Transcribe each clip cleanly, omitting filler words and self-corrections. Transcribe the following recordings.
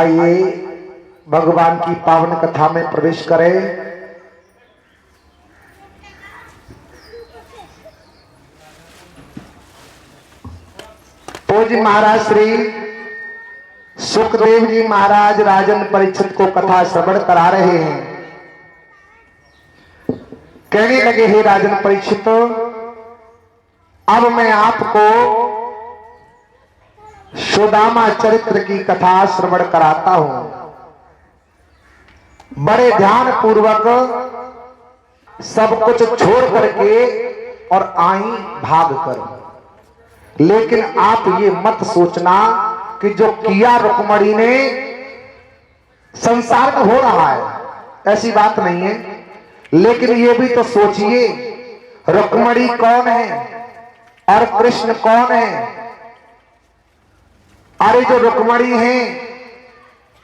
आइए भगवान की पावन कथा में प्रवेश करें। पूज्य महाराज श्री सुखदेव जी महाराज राजन परीक्षित को कथा श्रवण करा रहे हैं। कहने लगे, हे राजन परीक्षित, अब मैं आपको सुदामा चरित्र की कथा श्रवण कराता हूं। बड़े ध्यान पूर्वक सब कुछ छोड़ करके और आई भाग कर। लेकिन आप ये मत सोचना कि जो किया रुक्मणी ने संसार में हो रहा है, ऐसी बात नहीं है। लेकिन ये भी तो सोचिए, रुक्मणी कौन है और कृष्ण कौन है? अरे जो रुक्मणी है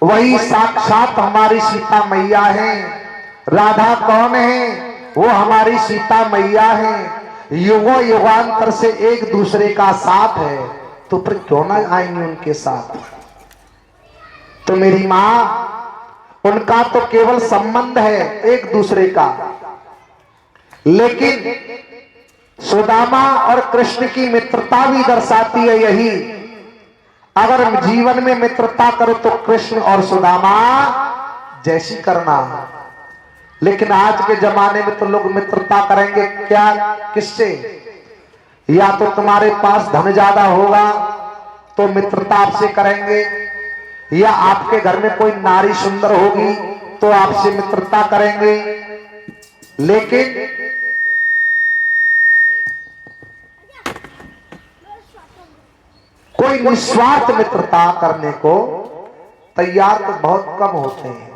वही साक्षात हमारी सीता मैया है। राधा कौन है? वो हमारी सीता मैया है। युगों युगांतर से एक दूसरे का साथ है, तो फिर क्यों ना आएंगे उनके साथ? तो मेरी मां, उनका तो केवल संबंध है एक दूसरे का। लेकिन सुदामा और कृष्ण की मित्रता भी दर्शाती है यही। अगर जीवन में मित्रता करो तो कृष्ण और सुदामा जैसी करना। लेकिन आज के जमाने में तो लोग मित्रता करेंगे क्या? किससे? या तो तुम्हारे पास धन ज्यादा होगा तो मित्रता आपसे करेंगे, या आपके घर में कोई नारी सुंदर होगी तो आपसे मित्रता करेंगे। लेकिन कोई निस्वार्थ मित्रता करने को तैयार तो बहुत कम होते हैं।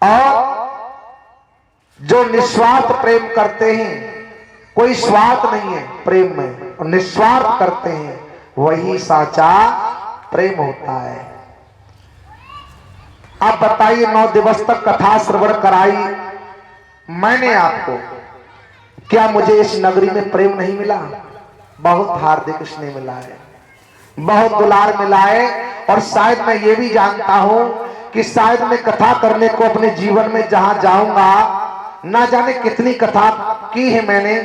और जो निस्वार्थ प्रेम करते हैं, कोई स्वार्थ नहीं है प्रेम में, और निस्वार्थ करते हैं, वही साचा प्रेम होता है। आप बताइए, 9 दिवस तक कथा श्रवण कराई मैंने आपको, क्या मुझे इस नगरी में प्रेम नहीं मिला? बहुत हार्दिक स्नेह मिला है, बहुत दुलार मिला है। और शायद मैं ये भी जानता हूं कि शायद मैं कथा करने को अपने जीवन में जहां जाऊंगा, ना जाने कितनी कथा की है मैंने,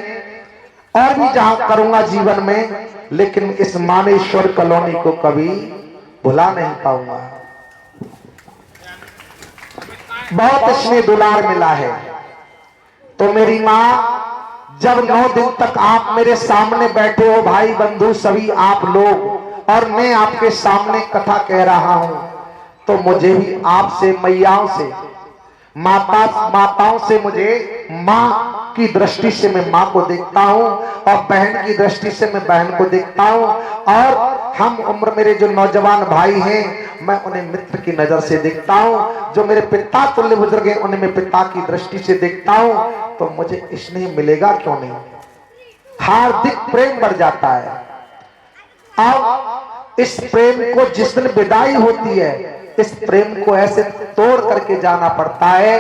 और भी जहां करूंगा जीवन में, लेकिन इस मानेश्वर कॉलोनी को कभी भुला नहीं पाऊंगा। बहुत स्नेह दुलार मिला है। तो मेरी मां, जब 9 दिन तक आप मेरे सामने बैठे हो, भाई बंधु सभी आप लोग, और मैं आपके सामने कथा कह रहा हूं, तो मुझे भी आपसे, मैयाओं से, माताओं से, मुझे माँ की दृष्टि से मैं माँ को देखता हूँ, और बहन की दृष्टि से मैं बहन को देखता हूँ। और हम उम्र मेरे जो नौजवान भाई हैं, मैं उन्हें मित्र की नजर से देखता हूँ। जो मेरे पिता तुल्य बुजुर्ग हैं, उन्हें मैं पिता की दृष्टि से देखता हूँ। तो मुझे स्नेह मिलेगा क्यों नहीं? हार्दिक प्रेम बढ़ जाता है। अब इस प्रेम को जिस दिन विदाई होती है, इस प्रेम को ऐसे तोड़ करके जाना पड़ता है।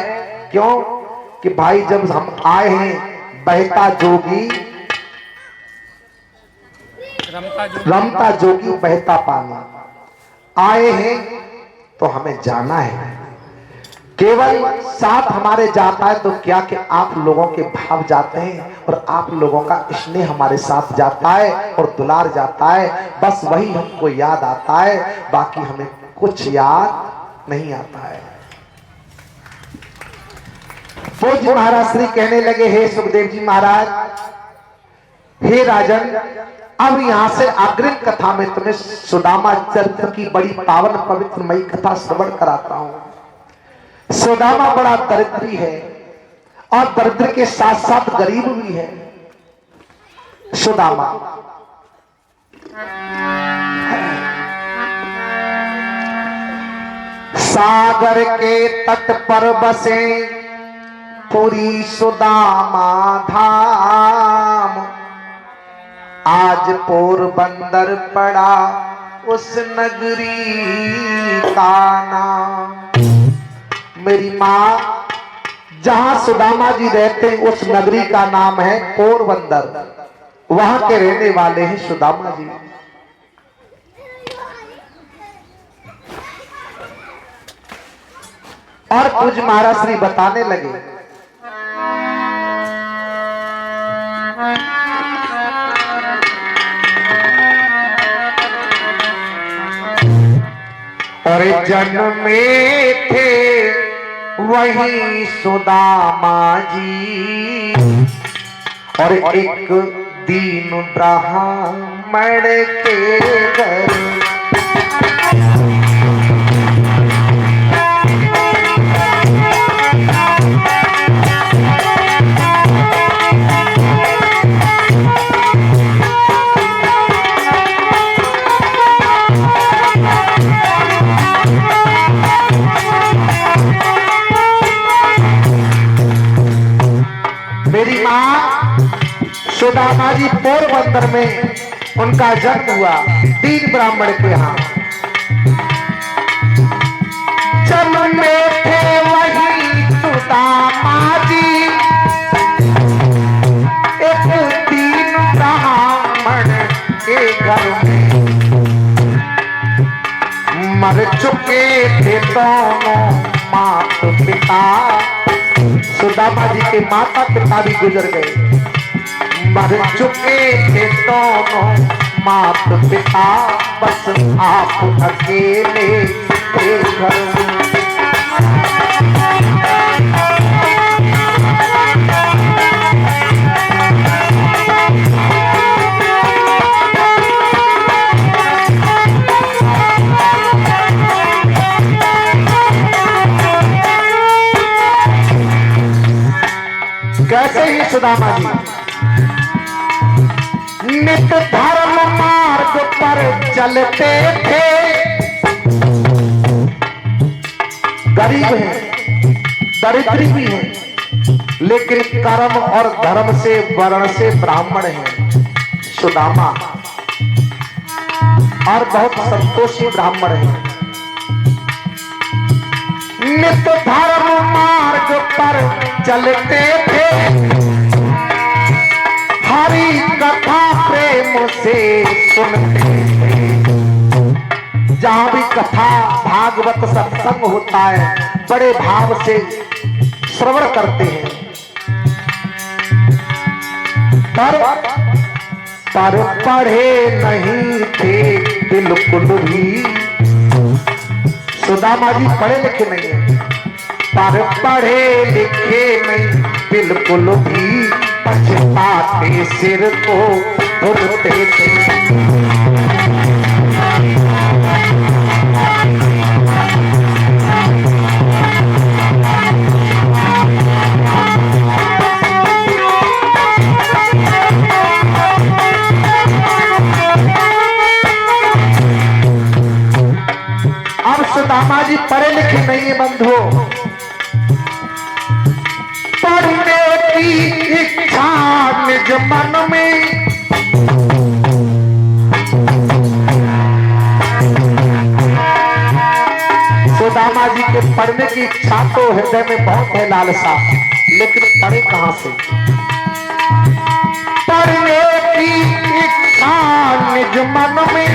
क्यों? कि भाई जब हम आए हैं, बहता जोगी रमता जोगी बहता पानी, आए हैं तो हमें जाना है। केवल साथ हमारे जाता है तो क्या कि आप लोगों के भाव जाते हैं, और आप लोगों का स्नेह हमारे साथ जाता है और दुलार जाता है। बस वही हमको याद आता है, बाकी हमें कुछ याद नहीं आता है। पूज्य महाराज श्री कहने लगे, हे सुखदेव जी महाराज, हे राजन, अब यहां से अग्रिम कथा में तुम्हें सुदामा चरित्र की बड़ी पावन पवित्रमयी कथा श्रवण कराता हूं। सुदामा बड़ा दरिद्री है, और दरिद्र के साथ साथ गरीब भी है। सुदामा सागर के तट पर बसे पुरी सुदामा धाम, आज पोरबंदर पड़ा उस नगरी का नाम। मेरी मां, जहां सुदामा जी रहते हैं उस नगरी का नाम है पोरबंदर। वहां के रहने वाले हैं सुदामा जी। और पूज्य महाराज श्री बताने लगे, और जन्मे थे वही सुदामा जी, और एक दीन ब्राह्मण के घर। मेरी माँ सुदामा जी पोरबंदर में उनका जन्म हुआ, दीन ब्राह्मण के यहाँ। जन्मे थे वही सुदामा जी, एक दीन ब्राह्मण के घर में। मर चुके थे दोनों माता पिता, सुदामा जी के माता पिता भी गुजर गए। मर चुके थे दोनों माता पिता, बस आप अकेले थे घर में। कैसे ही सुदामा जी नित धर्म मार्ग पर चलते थे। गरीब हैं, दरिद्री भी हैं, लेकिन कर्म और धर्म से वर्ण से ब्राह्मण हैं सुदामा, और बहुत संतोषी ब्राह्मण हैं। नित धर्म मार्ग पर चलते थे, हरि कथा प्रेम से सुनते थे। जहां भी कथा भागवत सत्संग होता है, बड़े भाव से श्रवण करते हैं। पर पढ़े नहीं थे बिल्कुल भी, सुदामा जी पढ़े लिखे नहीं है, पर पढ़े लिखे नहीं बिल्कुल भी, पछताते सिर को धुलते थे। अब सुदामा जी पढ़े लिखे नहीं है बंधु, पढ़ने की इच्छा निज मन में, सुदामा जी के पढ़ने की इच्छा तो हृदय में बहुत है, लालसा, लेकिन पढ़े कहां से। पढ़ने की इच्छा निज मन में,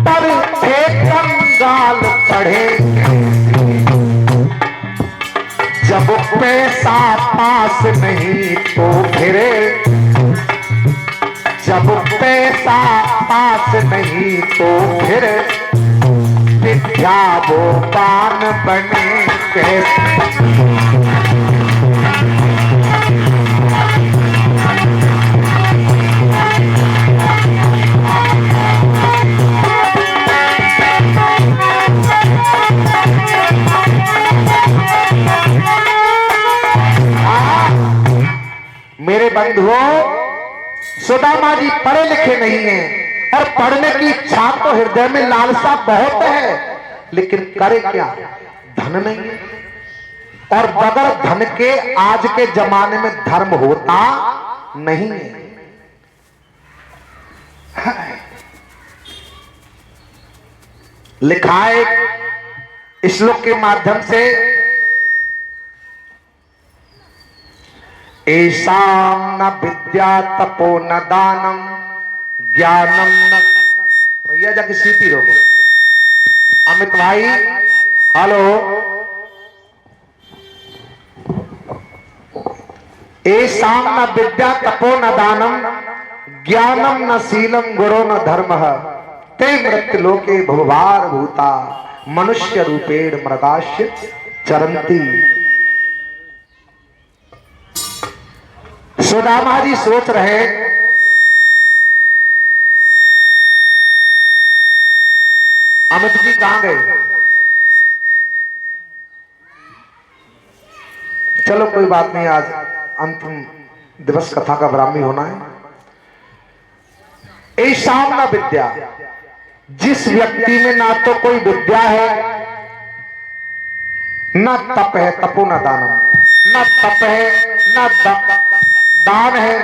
पर थे कंगाल पढ़े। जब पैसा पास नहीं तो फिरे, जब पैसा पास नहीं तो फिर विद्या वो पान बने कैसे। मेरे बंधुओं, सुदामा जी पढ़े लिखे नहीं हैं, और पढ़ने की इच्छा तो हृदय में लालसा बहुत है, लेकिन करे क्या, धन नहीं है। और बगैर धन के आज के जमाने में धर्म होता नहीं है। लिखा है श्लोक के माध्यम से, ऐसाम न विद्या तपो न दानम ज्ञानम न। भैया जाके सीटी रोको। अमित भाई हेलो, एषां न विद्या तपो न दानम ज्ञानम न शीलम गुरो न धर्म ते मृत्यु लोके भवभार भूता मनुष्य रूपेण मृगाश्य चरंती। सुदामा जी सोच रहे अमित जी कहां गए? चलो कोई बात नहीं, आज अंतिम दिवस कथा का ब्राह्मी होना है। ऐशाम न विद्या, जिस व्यक्ति में ना तो कोई विद्या है, न तप है, तपो न दानम, न तप है, न दान है,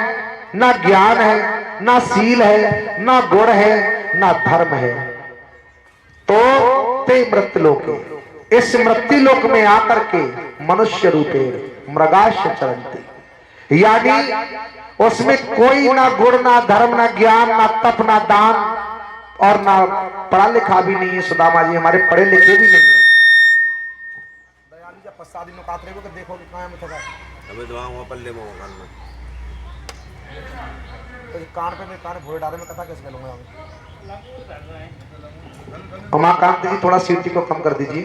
न ज्ञान है, न शील है, न गुण है, न धर्म है, तो ते मृत्यु लोके, इस मृत्यु लोक में आकर के मनुष्य रूपे मृगाश्य चरंती, यानी उसमें कोई ना गुण ना धर्म ना ज्ञान ना तप ना दान और ना पढ़ा लिखा भी नहीं है। सुदामा जी हमारे पढ़े लिखे भी नहीं है। देखो कान पे कान भोरे डाले में कथा कैसे लूंगा। उमाकांत जी थोड़ा सीटी को कम कर दीजिए।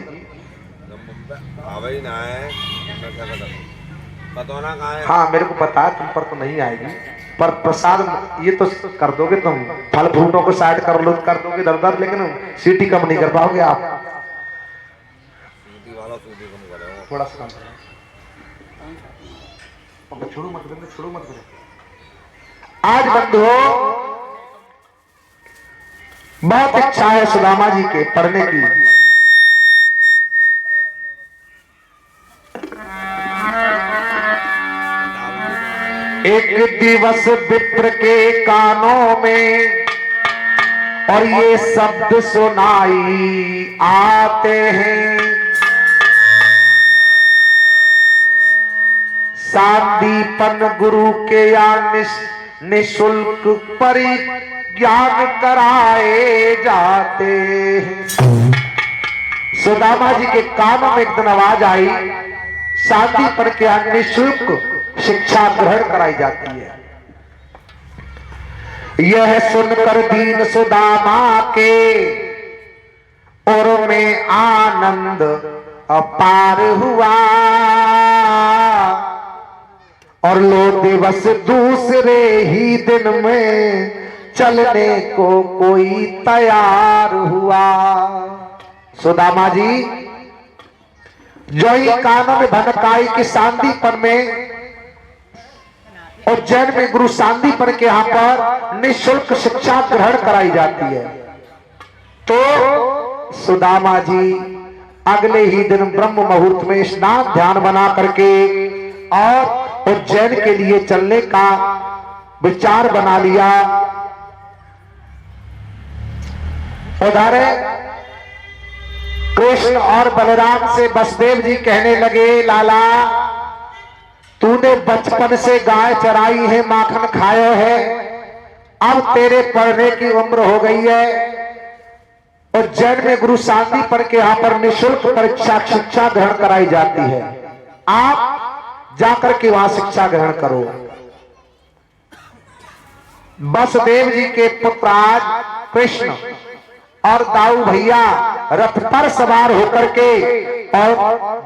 हाँ मेरे को पता है तुम पर तो नहीं आएगी, पर प्रसाद ये तो कर दोगे तुम, फल फ्रूटों को साइड कर लो, कर दोगे इधर उधर, लेकिन सीटी कम नहीं कर पाओगे आप। थोड़ा सा छोड़ो मत करो, छोड़ो मत करो। आज बंधुओं बहुत इच्छा है सुदामा जी के पढ़ने की। एक दिवस विप्र के कानों में और ये शब्द सुनाई आते हैं, सांदीपन गुरु के या निशुल्क परिज्ञान कराए जाते हैं। सुदामा जी के कानों में एक दिन आवाज आई, सांदीपन के या निशुल्क शिक्षा ग्रहण कराई जाती है। यह सुनकर दीन सुदामा के और में आनंद अपार हुआ और लो दिवस दूसरे ही दिन में चलने को कोई तैयार हुआ। सुदामा जी जो ही कानों में भनकाई कि सांदीपन में उज्जैन में गुरु सांदीपन के यहां पर निःशुल्क शिक्षा ग्रहण कराई जाती है, तो सुदामा जी अगले ही दिन ब्रह्म मुहूर्त में स्नान ध्यान बना करके और उज्जैन के लिए चलने का विचार बना लिया। उधर कृष्ण और बलराम से वसुदेव जी कहने लगे, लाला तूने बचपन से गाय चराई है, माखन खाया है, अब तेरे पढ़ने की उम्र हो गई है। उज्जैन में गुरु सांदीपन के यहाँ पर निःशुल्क परीक्षा शिक्षा ग्रहण कराई जाती है, आप जाकर के वहां शिक्षा ग्रहण करो। वसुदेव जी के पुत्र आज कृष्ण और दाऊ भैया रथ पर सवार होकर के और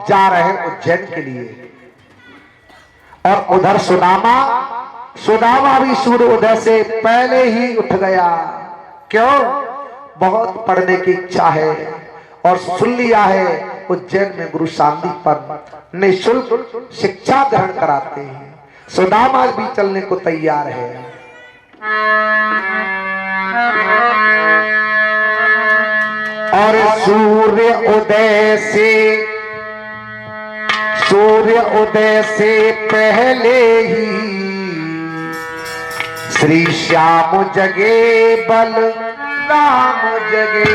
जा रहे हैं उज्जैन के लिए। और उधर सुदामा भी सूर्य उदय से पहले ही उठ गया। क्यों? बहुत पढ़ने की इच्छा है और सुन लिया है उज्जैन में गुरु सांदीपन निःशुल्क शिक्षा ग्रहण कराते हैं। सुदामा भी चलने को तैयार है। और सूर्य उदय से पहले ही श्री श्याम जगे बल राम जगे।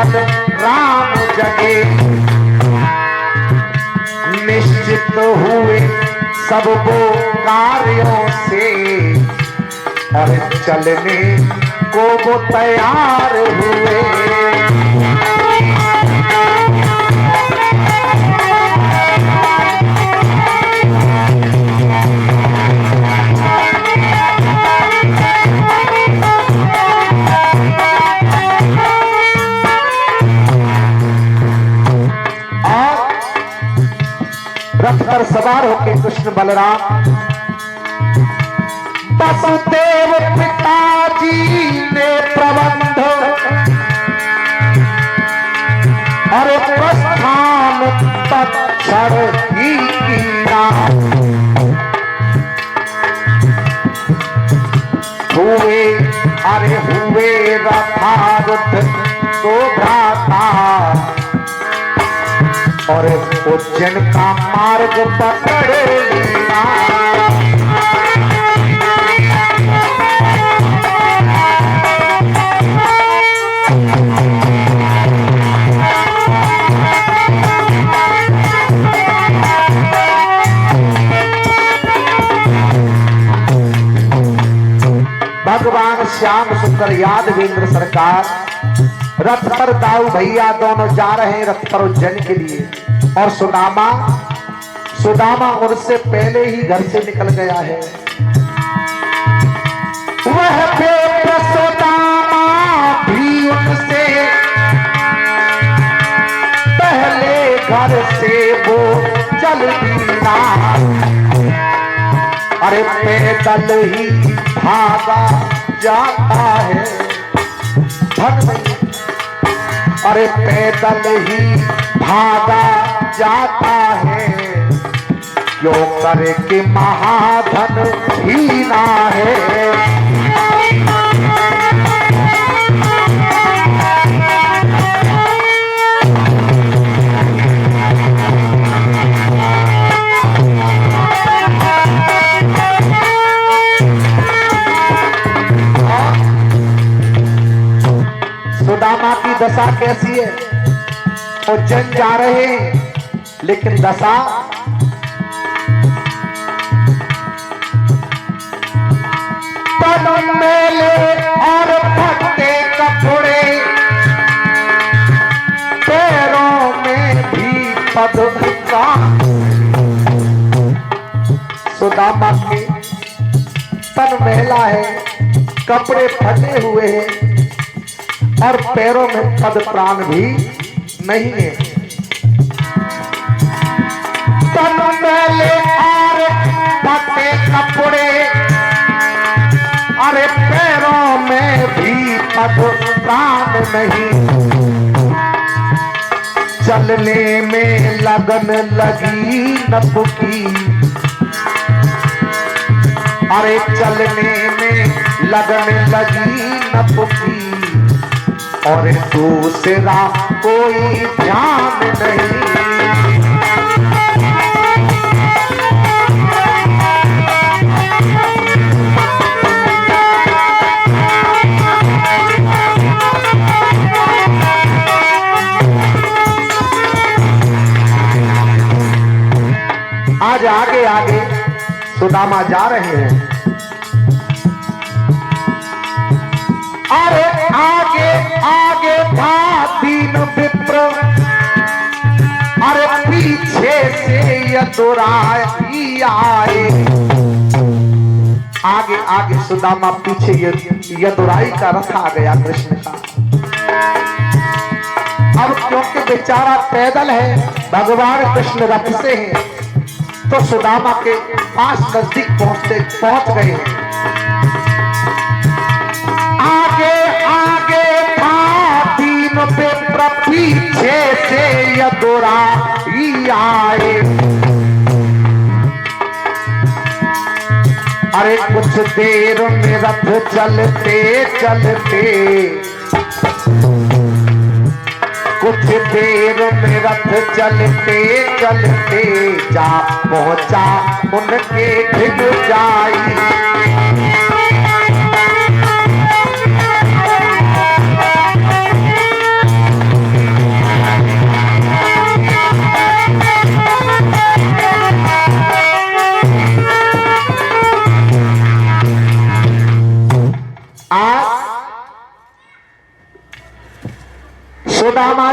बल राम जगे, निश्चित हुए सब वो कार्यों से, और चलने को वो तैयार हुए। रथ पर सवार होकर कृष्ण बलराम वसुदेव पिताजी ने प्रबंध और प्रस्थान तत्क्षण ही कीना, हुए रथारूढ़ दो भ्राता, और उज्जैन का मार्ग पकड़ लिया। भगवान श्याम सुंदर यादवेंद्र सरकार रथ पर दाऊ भैया दोनों जा रहे हैं रथ पर उज्जैन के लिए, और सुदामा उनसे पहले ही घर से निकल गया है। वह बेटा सुदामा भी उनसे पहले घर से वो चल दिया, अरे पैदल ही भागा जाता है धन, अरे पैदल ही भागा जाता है, क्यों करके महाधन ही ना है। सुदामा की दशा कैसी है? उज्जैन जा रहे हैं लेकिन दशा तन मेले और फटे कपड़े, पैरों में भी पद का। सुदामा के तन मैला है, कपड़े फटे हुए हैं और पैरों में पद प्राण भी नहीं है। तन मैले और फटे कपड़े, अरे पैरों में भी पद प्राण नहीं, चलने में लगन लगी नपुकी, अरे चलने में लगन लगी नपुकी, और दूसरा कोई ध्यान नहीं। आज आगे आगे सुदामा जा रहे हैं, अरे आगे आगे था दीन विप्र, अरे पीछे से यदुराई आए। आगे आगे सुदामा, पीछे यदुराई का रथ आ गया कृष्ण का। अब क्योंकि बेचारा पैदल है, भगवान कृष्ण रथ से हैं, तो सुदामा के पास नजदीक पहुंच गए हैं। आगे आगे था दीन विप्र, पीछे से यदुराई आए। अरे कुछ देर में रथ चलते चलते, कुछ देर में रथ चलते चलते जा पहुंचा उनके ढिग जाई।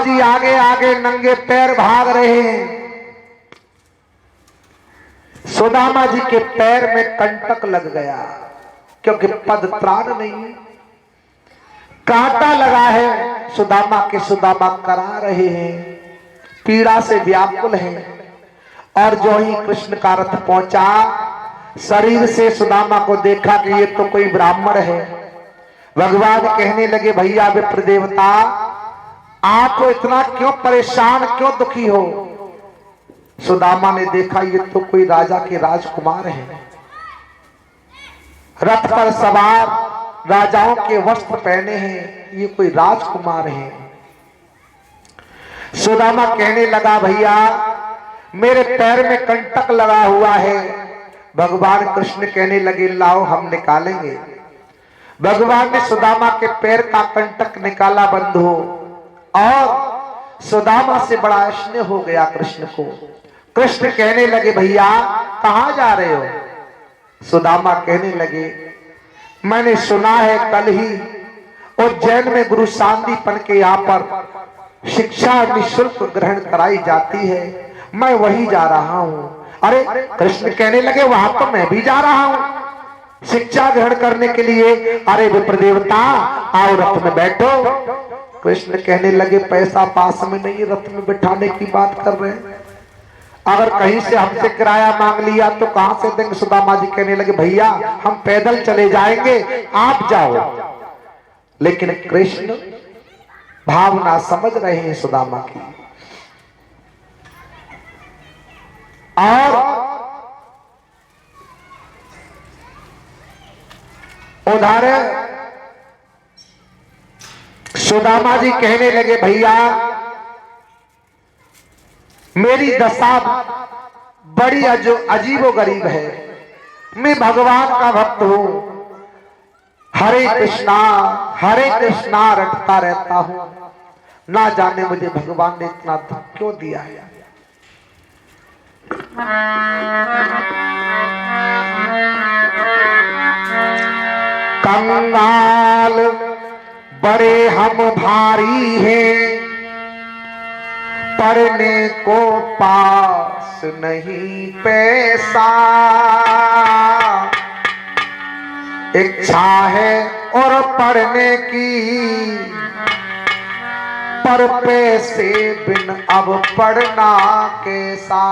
जी आगे आगे नंगे पैर भाग रहे हैं। सुदामा जी के पैर में कंटक लग गया, क्योंकि पद त्राण नहीं, कांटा लगा है सुदामा के। सुदामा करा रहे हैं, पीड़ा से व्याकुल हैं। और जो ही कृष्ण का रथ पहुंचा, शरीर से सुदामा को देखा कि ये तो कोई ब्राह्मण है। भगवान कहने लगे, भैया विप्र देवता, आप इतना क्यों परेशान, क्यों दुखी हो? सुदामा ने देखा ये तो कोई राजा के राजकुमार हैं, रथ पर सवार, राजाओं के वस्त्र पहने हैं, ये कोई राजकुमार हैं। सुदामा कहने लगा, भैया मेरे पैर में कंटक लगा हुआ है। भगवान कृष्ण कहने लगे, लाओ हम निकालेंगे। भगवान ने सुदामा के पैर का कंटक निकाला बंधु, और सुदामा से बड़ा स्नेह हो गया कृष्ण को। कृष्ण कहने लगे, भैया कहां जा रहे हो? सुदामा कहने लगे, मैंने सुना है कल ही उज्जैन में गुरु सांदीपन के यहाँ पर शिक्षा निःशुल्क ग्रहण कराई जाती है, मैं वही जा रहा हूं। अरे कृष्ण कहने लगे, वहां तो मैं भी जा रहा हूं शिक्षा ग्रहण करने के लिए। अरे विप्र देवता, आओ रथ में बैठो। कृष्ण कहने लगे, पैसा पास में नहीं, रथ में बिठाने की बात कर रहे हैं, अगर कहीं से हमसे किराया मांग लिया तो कहां से देंगे? सुदामा जी कहने लगे, भैया हम पैदल चले जाएंगे, आप जाओ। लेकिन कृष्ण भावना समझ रहे हैं सुदामा की। और उधर सुदामा जी कहने लगे, भैया मेरी दशा बड़ी अजीबो गरीब है, मैं भगवान का भक्त हूं, हरे कृष्णा रटता रहता हूं, ना जाने मुझे भगवान ने इतना दुख क्यों दिया है। कंगाल बड़े हम भारी हैं, पढ़ने को पास नहीं पैसा, इच्छा है और पढ़ने की, पर पैसे बिन अब पढ़ना कैसा।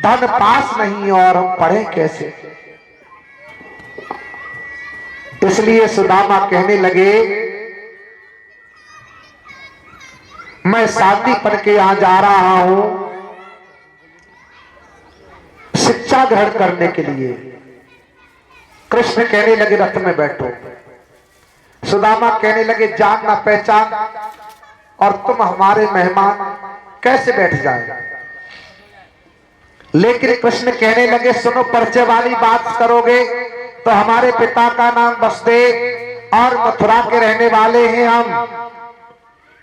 धन पास नहीं और हम पढ़े कैसे? इसलिए सुदामा कहने लगे, मैं सांदीपन के यहां जा रहा हूं शिक्षा ग्रहण करने के लिए। कृष्ण कहने लगे, रथ में बैठो। सुदामा कहने लगे, जान ना पहचान और तुम हमारे मेहमान, कैसे बैठ जाए? लेकिन कृष्ण कहने लगे, सुनो, परिचय वाली बात करोगे तो हमारे पिता का नाम वसुदेव और मथुरा के रहने वाले हैं हम,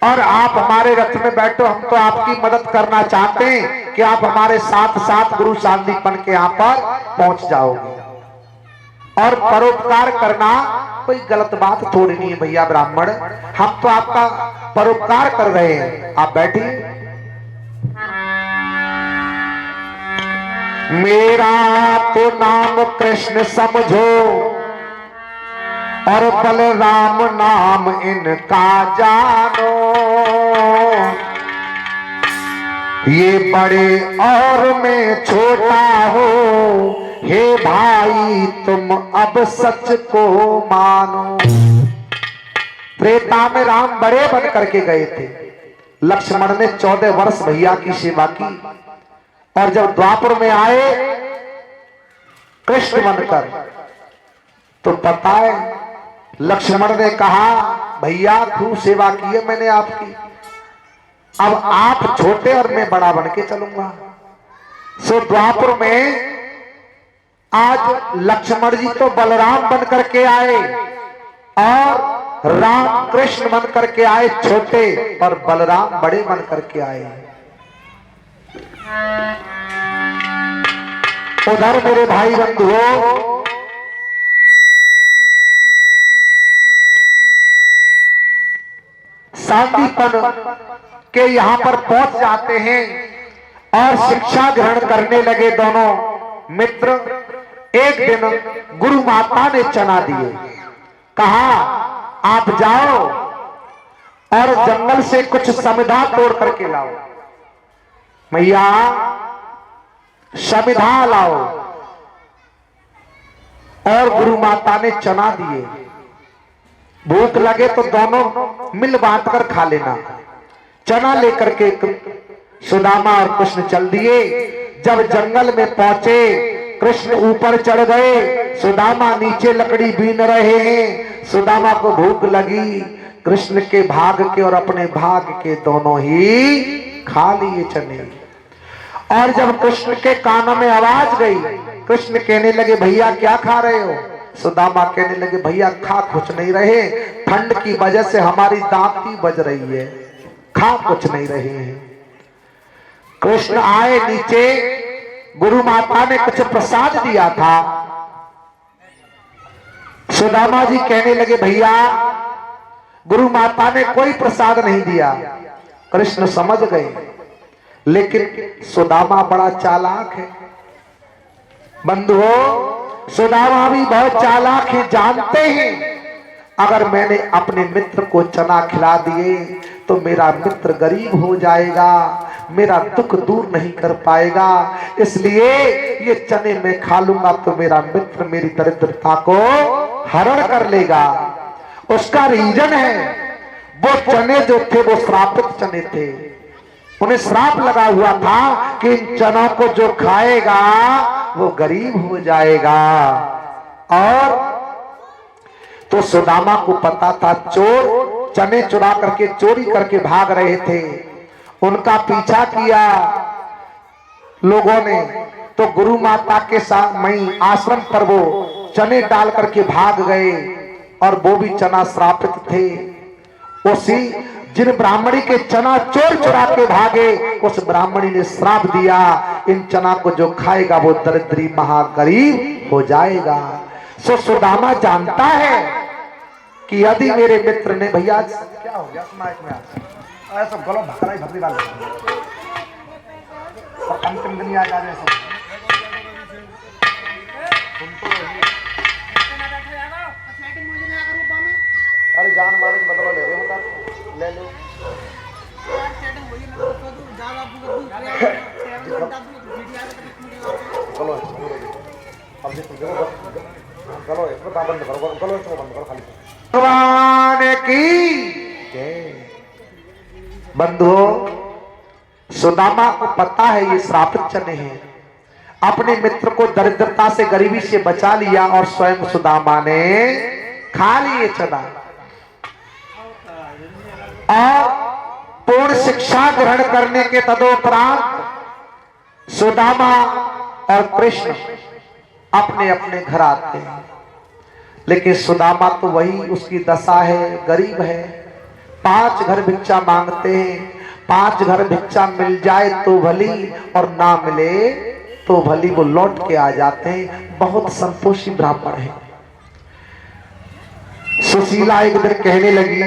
और आप हमारे रथ में बैठो। हम तो आपकी मदद करना चाहते हैं कि आप हमारे साथ साथ गुरु सांदीपन के यहाँ पर पहुंच जाओगे। और परोपकार करना कोई गलत बात थोड़ी नहीं है भैया ब्राह्मण, हम तो आपका परोपकार कर रहे हैं, आप बैठिए। मेरा तो नाम कृष्ण समझो और बलराम नाम इनका जानो, ये बड़े और मैं छोटा हूँ, हे भाई तुम अब सच को मानो। त्रेता में राम बड़े बन करके गए थे, लक्ष्मण ने 14 वर्ष भैया की सेवा की, और जब द्वापर में आए कृष्ण बनकर, तो पता है लक्ष्मण ने कहा, भैया खूब सेवा की है मैंने आपकी, अब आप छोटे और मैं बड़ा बन के चलूंगा। सो द्वापर में आज लक्ष्मण जी तो बलराम बन करके आए और राम कृष्ण बन करके आए छोटे, और बलराम बड़े बन करके आए। उधर मेरे भाई बंधुओं, सांदीपन के यहाँ पर पहुंच जाते हैं और शिक्षा ग्रहण करने लगे दोनों मित्र। एक दिन गुरु माता ने चना दिए, कहा आप जाओ और जंगल से कुछ समिधा तोड़ करके लाओ। मैया समिधा लाओ। और गुरु माता ने चना दिए। भूख लगे तो दोनों मिल बांट कर खा लेना। चना लेकर के सुदामा और कृष्ण चल दिए। जब जंगल में पहुंचे, कृष्ण ऊपर चढ़ गए, सुदामा नीचे लकड़ी बीन रहे हैं। सुदामा को भूख लगी, कृष्ण के भाग के और अपने भाग के दोनों ही खा लिए चने। और जब कृष्ण के कानों में आवाज गई, कृष्ण कहने लगे भैया क्या खा रहे हो? सुदामा कहने लगे भैया खा कुछ नहीं रहे, ठंड की वजह से हमारी दांती बज रही है, खा कुछ नहीं रहे हैं। कृष्ण आए नीचे, गुरु माता ने कुछ प्रसाद दिया था। सुदामा जी कहने लगे भैया गुरु माता ने कोई प्रसाद नहीं दिया। कृष्ण समझ गए, लेकिन सुदामा बड़ा चालाक है। बंधुओं, सुदामा भी बहुत चालाक है। जानते हैं अगर मैंने अपने मित्र को चना खिला दिए तो मेरा मित्र गरीब हो जाएगा, मेरा दुख दूर नहीं कर पाएगा, इसलिए ये चने मैं खा लूंगा तो मेरा मित्र मेरी दरिद्रता को हरण कर लेगा। उसका रीजन है, वो चने जो थे वो श्रापित चने थे। उन्हें श्राप लगा हुआ था कि इन चनों को जो खाएगा वो गरीब हो जाएगा। और तो सुदामा को पता था चोर चने चुरा करके चोरी करके भाग रहे थे। उनका पीछा किया लोगों ने, तो गुरु माता के साथ मई आश्रम पर वो चने डाल करके भाग गए। और वो भी चना श्रापित थे। उसी जिन ब्राह्मणी के चना चोर चुरा के भागे, उस ब्राह्मणी ने श्राप दिया इन चना को जो खाएगा वो दरिद्री महागरीब हो जाएगा। सो सुदामा जानता है कि यदि मेरे मित्र ने भैया क्या हो गया माइक में ऐसा गलो भकरा ही भकरी वाले और अंतिम दिन आ जा रहे सब अरे जान मारे बदला ले रहे हो, ले लो भगवान की जय। बंधुओं, सुदामा को पता है ये श्रापित चने हैं। अपने मित्र को दरिद्रता से गरीबी से बचा लिया और स्वयं सुदामा ने खा लिए चना। और पूर्ण शिक्षा ग्रहण करने के तदोपरांत सुदामा और कृष्ण अपने अपने घर आते हैं। लेकिन सुदामा तो वही उसकी दशा है, गरीब है। 5 घर भिक्षा मांगते हैं, 5 घर भिक्षा मिल जाए तो भली और ना मिले तो भली, वो लौट के आ जाते हैं। बहुत संतोषी ब्राह्मण है। सुशीला एक दिन कहने लगी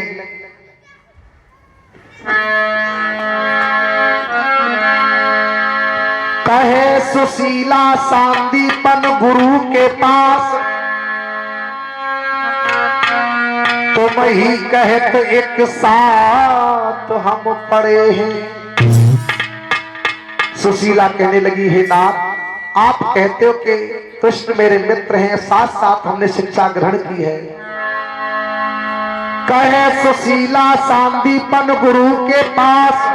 कहे सुशीला सांदीपन गुरु के पास, तुम ही कहत एक साथ हम पड़े हैं। सुशीला कहने लगी हे नाथ, आप कहते हो कि कृष्ण मेरे मित्र हैं, साथ साथ हमने शिक्षा ग्रहण की है। कहे सुशीला सांदीपन गुरु के पास,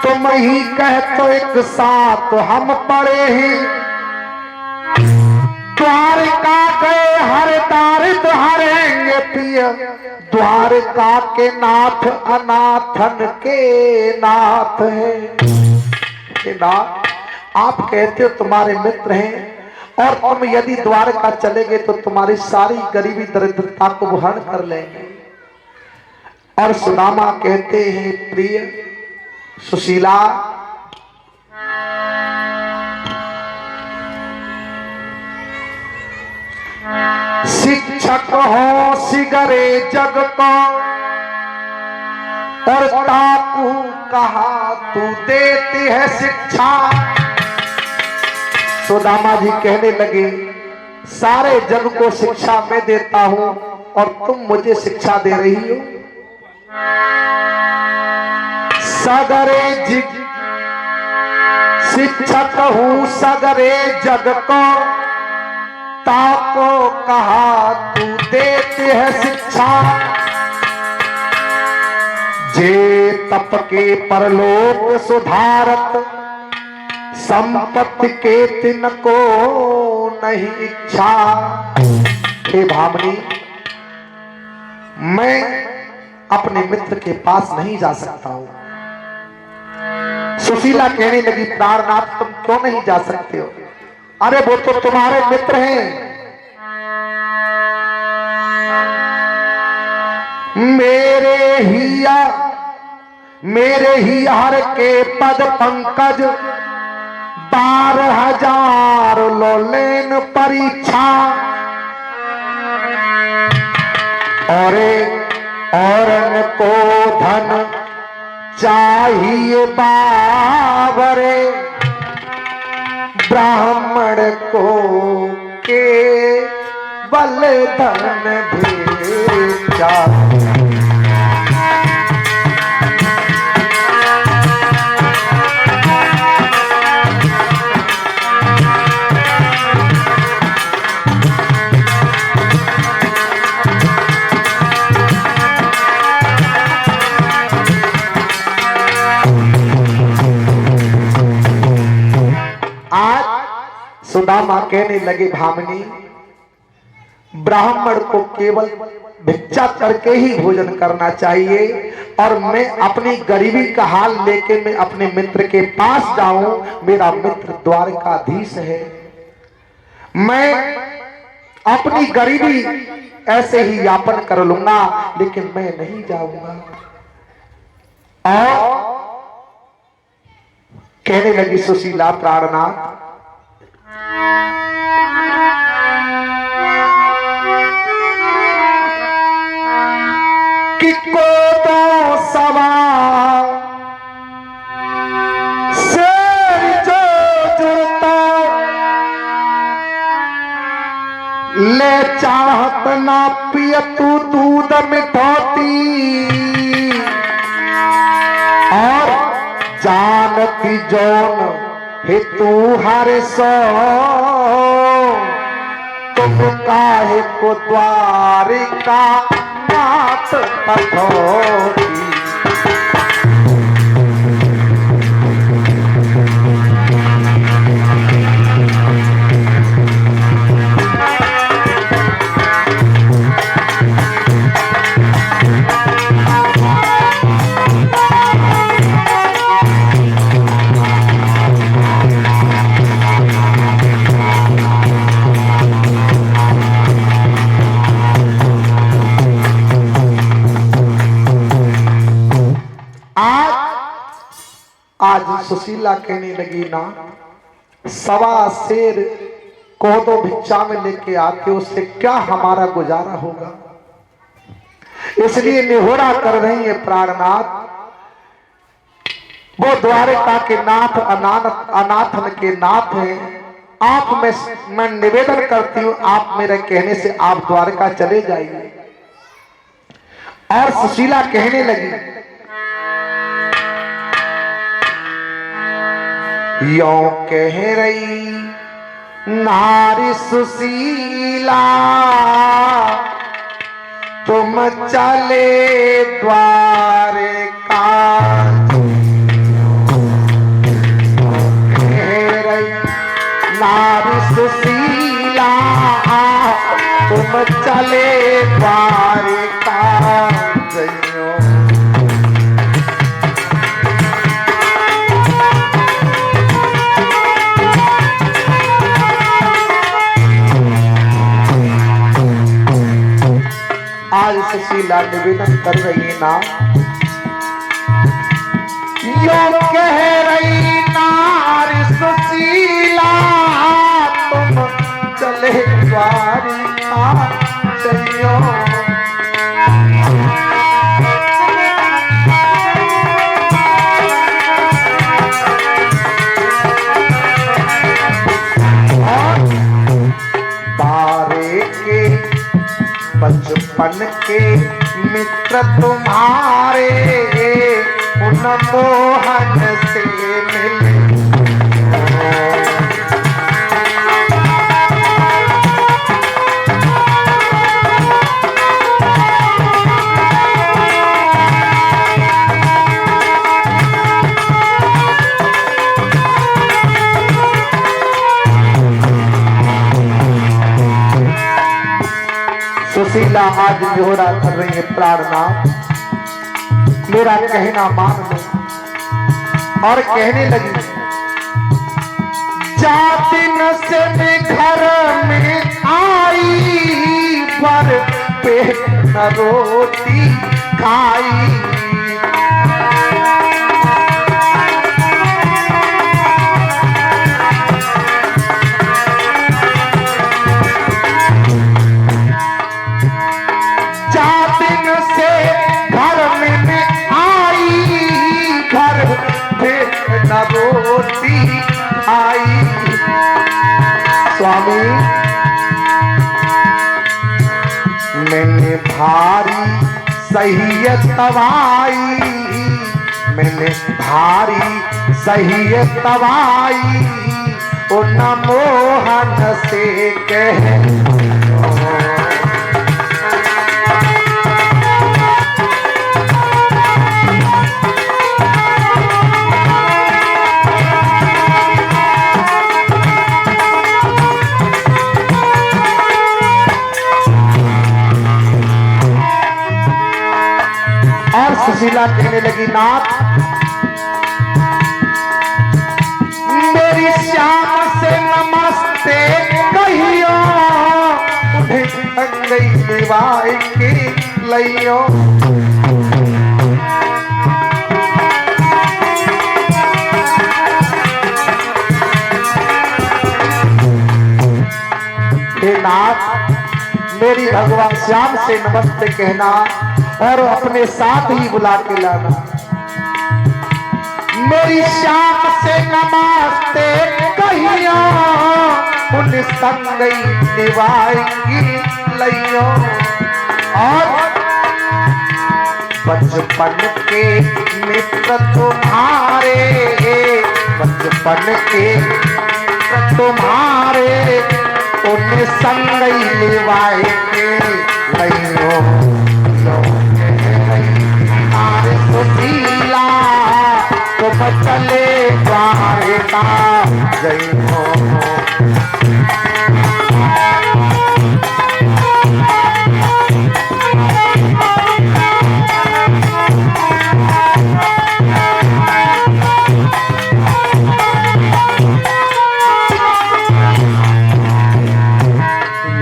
तुम ही कहते एक साथ हम पड़े हैं। द्वारका गए हर तार तुहारेंगे पिय, द्वारका के नाथ अनाथन के नाथ है। नाथ, आप कहते हो तुम्हारे मित्र हैं और तुम यदि द्वारका चलेगे तो तुम्हारी सारी गरीबी दरिद्रता को वो हरण कर लेंगे। और सुदामा कहते हैं प्रिय सुशीला, शिक्षक हो सिगरे जग को और ताकू कहा तू देती है शिक्षा। सुदामा जी कहने लगे सारे जग को शिक्षा मैं देता हूं और तुम मुझे शिक्षा दे रही हो। सगरे जिग शिक्षक हूं सगरे जग को ताको कहा तू देती है शिक्षा। जे तप के परलोक सुधारत संपत्ति के तिनको नहीं इच्छा। हे भामनी मैं अपने मित्र के पास नहीं जा सकता हूं। सुशीला कहने लगी प्राणनाथ तुम क्यों नहीं जा सकते हो? अरे वो तो तुम्हारे मित्र हैं। मेरे ही हर के पद पंकज 12,000 लो लेन परीक्षा। औरन को धन चाहिए बावरे ब्राह्मण को केवल धन भेजा। सुदामा कहने लगे भामनी ब्राह्मण को केवल भिक्षा करके ही भोजन करना चाहिए और मैं अपनी गरीबी का हाल लेके मैं अपने मित्र के पास जाऊं। मेरा मित्र द्वारकाधीश है। मैं अपनी गरीबी ऐसे ही यापन कर लूंगा लेकिन मैं नहीं जाऊंगा। और कहने लगी सुशीला प्राणनाथ कि को तो सवार शेर जो जुड़ता ले चाहत ना पिय तू दूध मिठौती। और जानती जौन हे तू हर सो तुम काहे को द्वारिका नाथ पठौती। आज सुशीला कहने लगी ना सवा शेर को तो भिक्षा में लेके आते उससे क्या हमारा गुजारा होगा। इसलिए निहोरा कर रही है प्राणनाथ। वो द्वारिका के नाथ अनाथन के नाथ हैं। आप मैं निवेदन करती हूं आप मेरे कहने से आप द्वारका चले जाइए। और सुशीला कहने लगी यो कह रही नारी सुशीला तुम चले द्वारका। कह रही नारी सुशीला तुम चले द्वारका जइयो। आज सुशीला निवेदन कर रही है ना यो कह रही नारी सुशीला तुम चले द्वारिका। तुम्हारे उन मोहन से मिले। सुशीला आज जोड़ा कर रही है प्रार्थना, मेरा कहना मान लो। और कहने लगी, जा दिन से मैं घर में आई, पर पेट न रोटी खाई। रोटी आई। स्वामी मैंने भारी सही तवाई, मैंने भारी सही तवाई, ओ न मोहन से कह। सुशीला कहने लगी, नाथ मेरी श्याम से नमस्ते कहियो, उन्हें गई निभाई के लियो। हे नाथ मेरी भगवान श्याम से नमस्ते कहना और अपने साथ ही बुला के लाना। मेरी श्याम से नमस्ते कहियो, उन संग निभाई की लियो। और बचपन के मित्र तुम्हारे, बचपन के मित्र तुम्हारे, उन संग निभाई के लियो। सुशीला तुम चले द्वारका जय हो।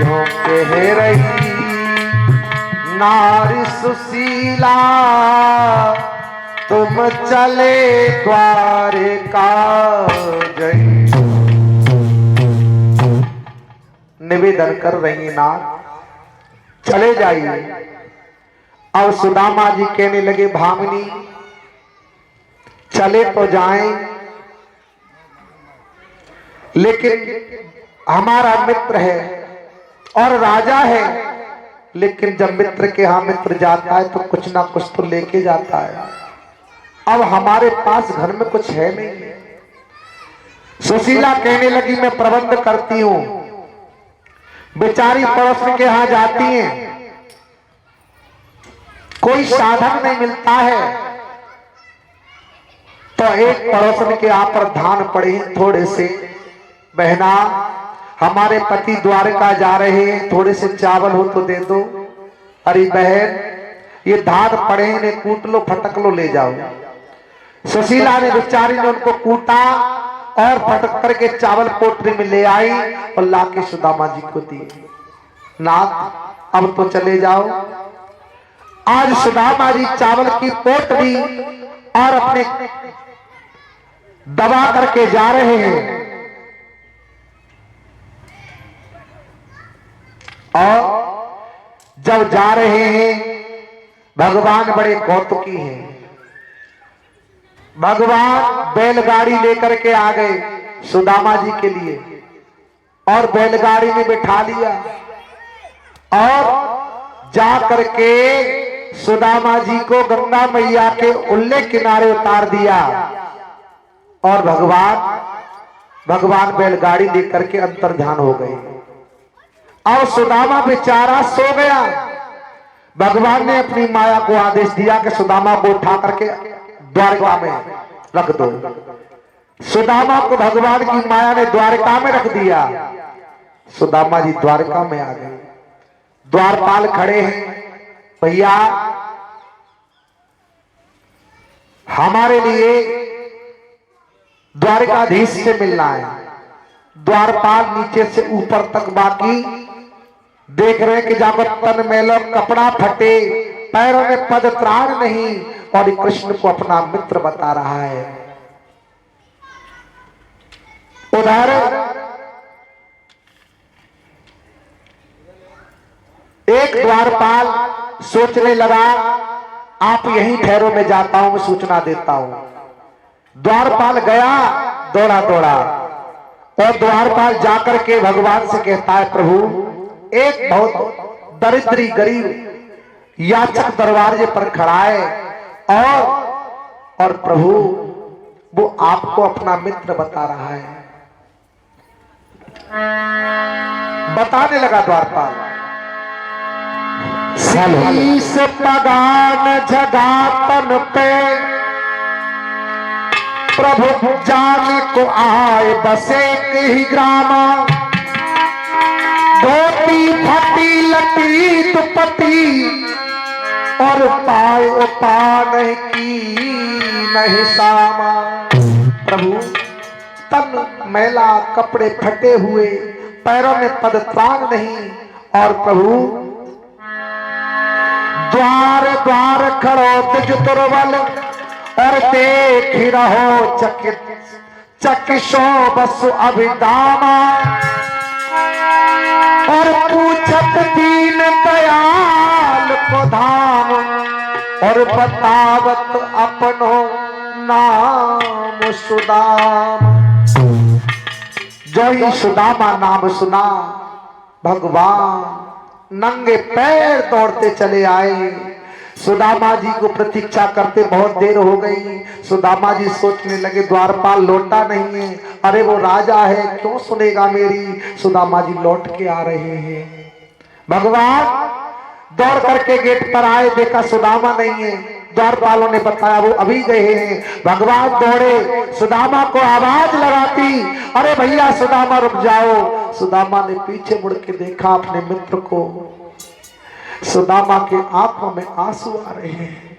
यो कह रही नारी सुशीला, तुम चले द्वारका जय। निवेदन कर रही नाथ चले जाइए। अब सुदामा जी कहने लगे, भामिनी चले तो जाएं, लेकिन हमारा मित्र है और राजा है, लेकिन जब मित्र के यहाँ मित्र जाता है तो कुछ ना कुछ तो लेके जाता है। अब हमारे पास घर में कुछ है नहीं। सुशीला कहने लगी, मैं प्रबंध करती हूं। बेचारी पड़ोसी के यहाँ जाती हैं, कोई साधन नहीं मिलता है, तो एक पड़ोसन के यहाँ पर धान पड़े हैं थोड़े से, बहना हमारे पति द्वारका जा रहे हैं, थोड़े से चावल हो तो दे दो। अरे बहन ये धान पड़े हैं, इन्हें कूट लो, फटक लो, ले जाओ। सुशीला ने बेचारी ने उनको कूटा और फटक करके चावल पोटरी में ले आई और लाके सुदामा जी को दी। नाथ अब तो चले जाओ। आज सुदामा जी चावल की पोटरी और अपने दबा करके जा रहे हैं और जब जा रहे हैं भगवान बड़े कौतुकी हैं। भगवान बैलगाड़ी लेकर के आ गए सुदामा जी के लिए और बैलगाड़ी में बिठा लिया और जा करके सुदामा जी को गंगा मैया के उल्ले किनारे उतार दिया और भगवान बैलगाड़ी लेकर के अंतर ध्यान हो गए और सुदामा बेचारा सो गया। भगवान ने अपनी माया को आदेश दिया कि सुदामा को उठा करके द्वारका में रख दो। सुदामा को भगवान की माया ने द्वारका में रख दिया। सुदामा जी द्वारका में आ गए। द्वारपाल खड़े हैं, भैया हमारे लिए द्वारकाधीश से मिलना है। द्वारपाल नीचे से ऊपर तक बाकी देख रहे हैं कि जाकर तन मैलो, कपड़ा फटे, पैरों में पद त्राण नहीं, और कृष्ण को अपना मित्र बता रहा है। उधर एक द्वारपाल सोचने लगा, आप यहीं ठहरो, मैं जाता हूं, मैं सूचना देता हूं। द्वारपाल गया दौड़ा दौड़ा और द्वारपाल जाकर के भगवान से कहता है, प्रभु एक बहुत दरिद्री गरीब याचक दरवाजे पर खड़ा है और प्रभु वो आपको अपना मित्र बता रहा है। बताने लगा द्वारपाल, शीश पगान जगातन पे प्रभु जाने को आए बसे ही ग्रामा, धोती फटी लटी दुपट्टी और पाए पा नहीं की नहीं सामा। प्रभु तन मैला, कपड़े फटे हुए, पैरों में पदत्राण नहीं, और प्रभु द्वार द्वार खड़ो तिज दुर्बल और देख रहो चकिशो बस अभिदामा, और पूछत दीन दयाल को धाम और बतावत अपनो नाम सुदाम। जो ही सुदामा नाम सुना, भगवान नंगे पैर दौड़ते चले आए। सुदामा जी को प्रतीक्षा करते बहुत देर हो गई। सुदामा जी सोचने लगे, द्वारपाल लौटा नहीं है, अरे वो राजा है, क्यों सुनेगा मेरी। सुदामा जी लौट के आ रहे हैं। भगवान दौड़ करके गेट पर आए, देखा सुदामा नहीं है। द्वारपालों ने बताया वो अभी गए हैं। भगवान दौड़े, सुदामा को आवाज लगाती, अरे भैया सुदामा रुक जाओ। सुदामा ने पीछे मुड़ के देखा अपने मित्र को। सुदामा के आंखों में आंसू आ रहे हैं,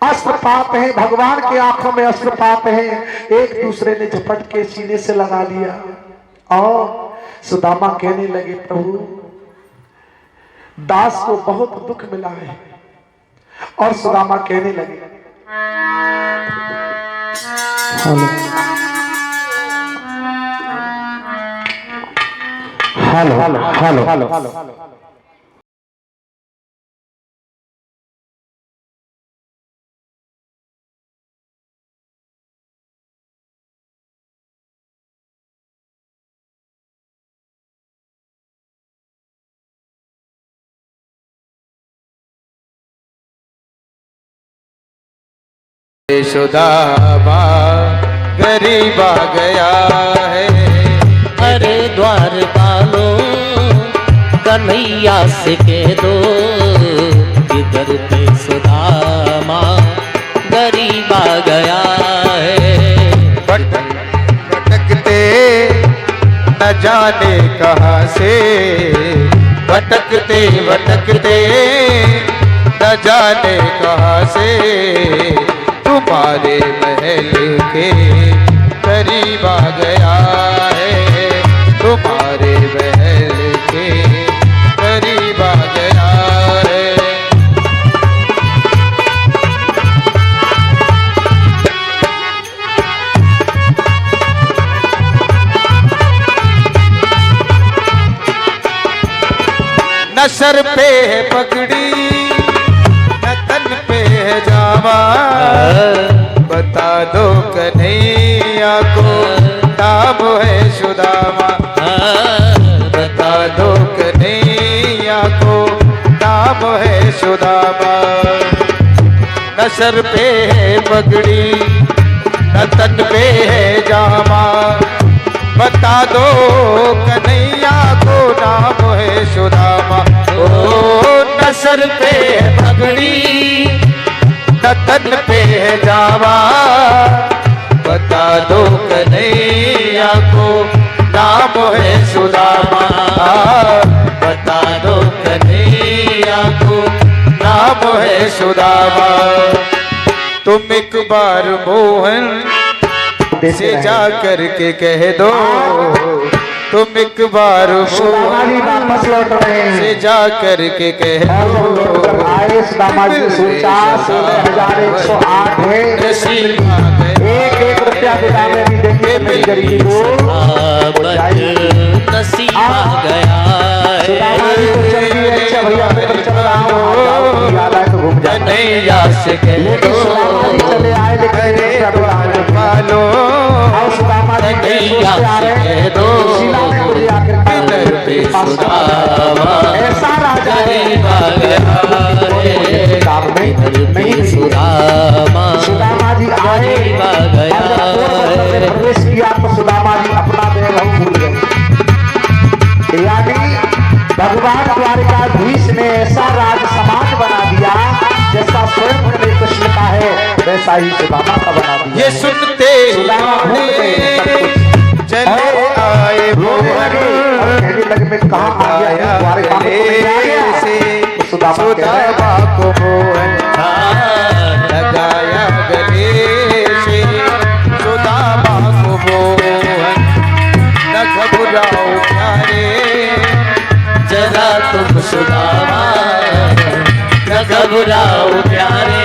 अस्त्रपात है, भगवान के आंखों में अस्त्रपात है। एक दूसरे ने झपट के सीने से लगा लिया और सुदामा कहने लगे, प्रभु दास को बहुत दुख मिला है। और सुदामा कहने लगे, hello hello hello hello hello, यशोदामा गरीब आ गया है। अरे द्वारपालो कन्हैया से कह दो, इधर पे सुदामा गरीब आ गया है। भटकते न जाने कहाँ से, भटकते भटकते न जाने कहाँ से, तुम्हारे महल के करीब आ गया है। तुम्हारे महल के करीब आ गया है। न सर पे है पगड़ी, न तन पे है जामा, बता दो कन्हैया को नाम है सुदामा। बता दो कन्हैया को नाम नाम है सुदामा। न सर पे है पगड़ी न तन पे है जामा, बता दो कन्हैया को नाम है सुदामा। ओ न सर पे है पगड़ी न तन पे है जामा, बता दो कन्हैया को नाम है सुदामा। बता दो कन्हैया को नाम है सुदामा। तुम एक बार मोहन से जा करके कह दो, तुम एक बार वापस लौट रहे हैं से जा करके कह दो। आए सुदामा जी सोचा 16,108 है, एक एक रुपया विदा में भी देंगे मेरी गरीबी को नसीब आ गया सुदामा जी तो चल रही है। अच्छा भैया मैं तो चल रहा हूँ, याद आए तो घूम जाए। कन्हैया से कह लेकिन सुदामा जी चले आए लेकिन एक रुपया विदा में मालो और सुदामा जी कन्हैया से कह दो, शिला में मुझे आकर ऐसा राजा सुदामा सुदामा जी आए प्रवेश किया तो सुदामा जी अपना वैभव भूल गए। यानी भगवान द्वारिकाधीश ने ऐसा राज समाज बना दिया जैसा स्वयं ने कृष्ण का है वैसा ही सुदामा का बना दिया। ये सुनते सुदामा भूल गए सब कुछ। चले आए रोने लगे और कहने लगे मैं कहाँ आ गया, द्वारिका में तो नहीं आ गया। तो सुदामा कह रहे हैं, को मोहन लगाया गले से, सुदामा को मोहन न घबराओ प्यारे, जरा तुम सुदामा न घबराओ प्यारे,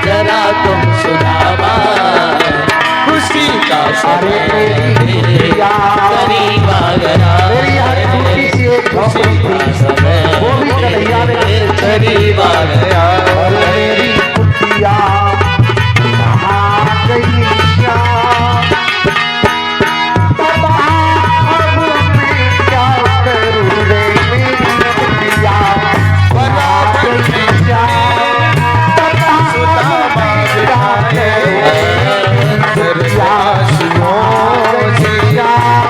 जरा तुम सुदामा खुशी का अरे समय करीब आ गया मेरी हर टूटी सी एक झोंपड़ी थी, वो भी कन्हैया ने करीब आ गया। और मेरी कुटिया कहाँ गई श्याम, बाबा अब मैं क्या करूँ रे मेरी कुटिया कहाँ गई श्याम, बाबा अब मैं क्या करूँ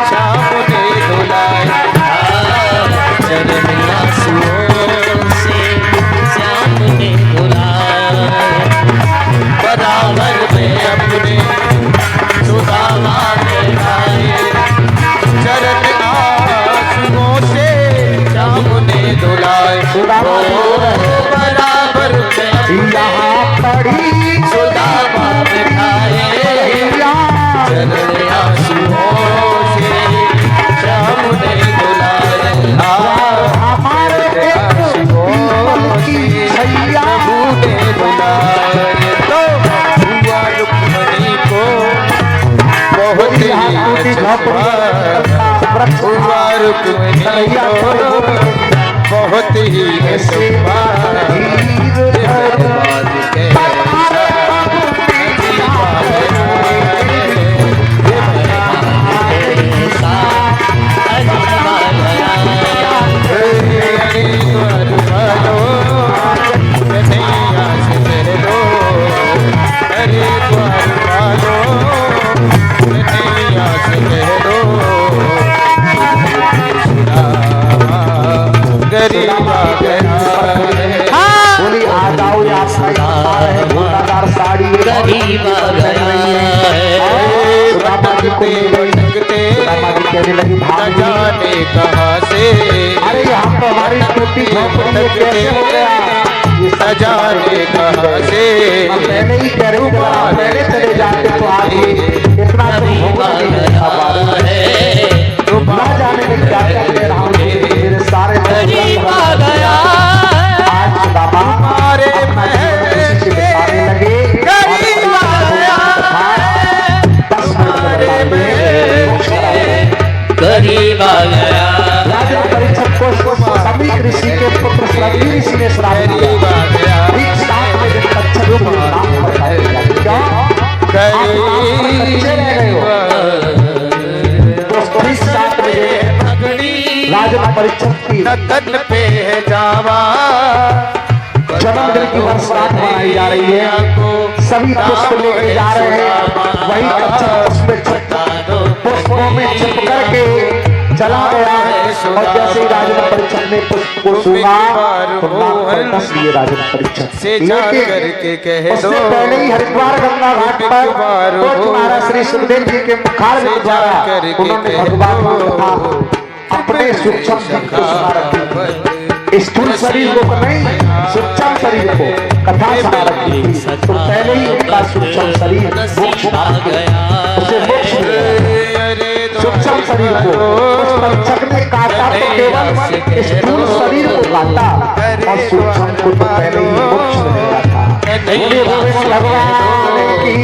शाम ने धुलाया चरनिया सुओं से श्याम ने बुलाया, बराबर में अपने सुदामा ने गाए, चरण आंसुओं से शाम ने धुलाए। बराबर में यहाँ पड़ी सुदामा बिठाए, चरण आंसुओं से श्याम ने बुलाए। हमारे एक पीपल की छैया ने बुलाए तो हुआ रुक्मणी को बहुत ही हुआ रुक्मणी को बहुत ही गरीब आ गया। बोली आ जाओ यार साड़ी गरीब आ गया है। सुदामा जी को ले गई। सुदामा जी कहने लगी न भाभी जाने कहाँ से अरे यहाँ तो हमारी टूटी झोंपड़ी ये कैसे हो गया, ये न जाने कहाँ से हम पहले ही कह रहे थे आप पहले चले जाते तो आज ये इतना तो होगा नहीं था बारे में ना जाने में क्या क्या कह रहा हूँ मेरे सारे गरीब आ गया आज सुदामा हमारे अपना जीवन खुशी से बिताने लगे। गरीब आ गया 10 मिनट में बताते हैं। गरीब आ गया। राजा परीक्षित को समीक ऋषि के पुत्र श्रवण ऋषि ने श्राप गरीब दिया। आ गया। ठीक 7 बजे कच्छप को नाम बताया क्यों गरीब दोस्तों 7 बजे पगड़ी राजन परीक्षित की नतन पे है जावा जन्मदिन की वर्षगांठ मनाई जा रही है। सभी पुष्प लेके जा रहे हैं, वही कच्चा पुष्पों में छिप करके चला गया। और जैसे ही राजन परीक्षित ने पुष्प को छुआ तो नाक पर कस लिए राजन परीक्षित। से जा करके कह दो उससे पहले ही हरिद्वार गंगा घाट पर कोच महाराज श्री सुखदेव जी के मुखारविंद द्वारा उन्होंने भगवान को कहा अपने सूक्ष्म शब्द को सुना रखी। स्थूल शरीर को नहीं, सूक्ष्म शरीर को कथा सुना रखी थी। तो पहले ही उनका सूक्ष्म शरीर मोक्ष उसे मोक्ष मिला। सूक्ष्म शरीर को उस परीक्षक ने काटा तो केवल स्थूल शरीर को काटा और सूक्ष्म को तो पहले ही मोक्ष मिलेगा था। भगवान की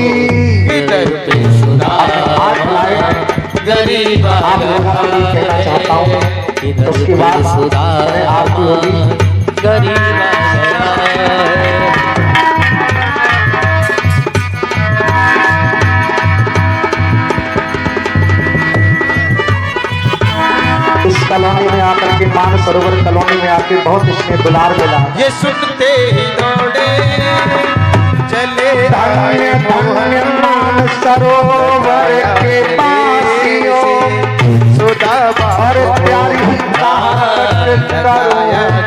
गरीब आप लोगों को भी कहना चाहता हूँ। उसके बाद मैं आपकी होगी गरीब इस कॉलोनी में आकर के मान सरोवर कॉलोनी में आके बहुत इसमें दुलार मिला। ये सुनते ही दौड़े चले धन्य धन्य मान सरोवर के पासियों सुदामा और प्यारी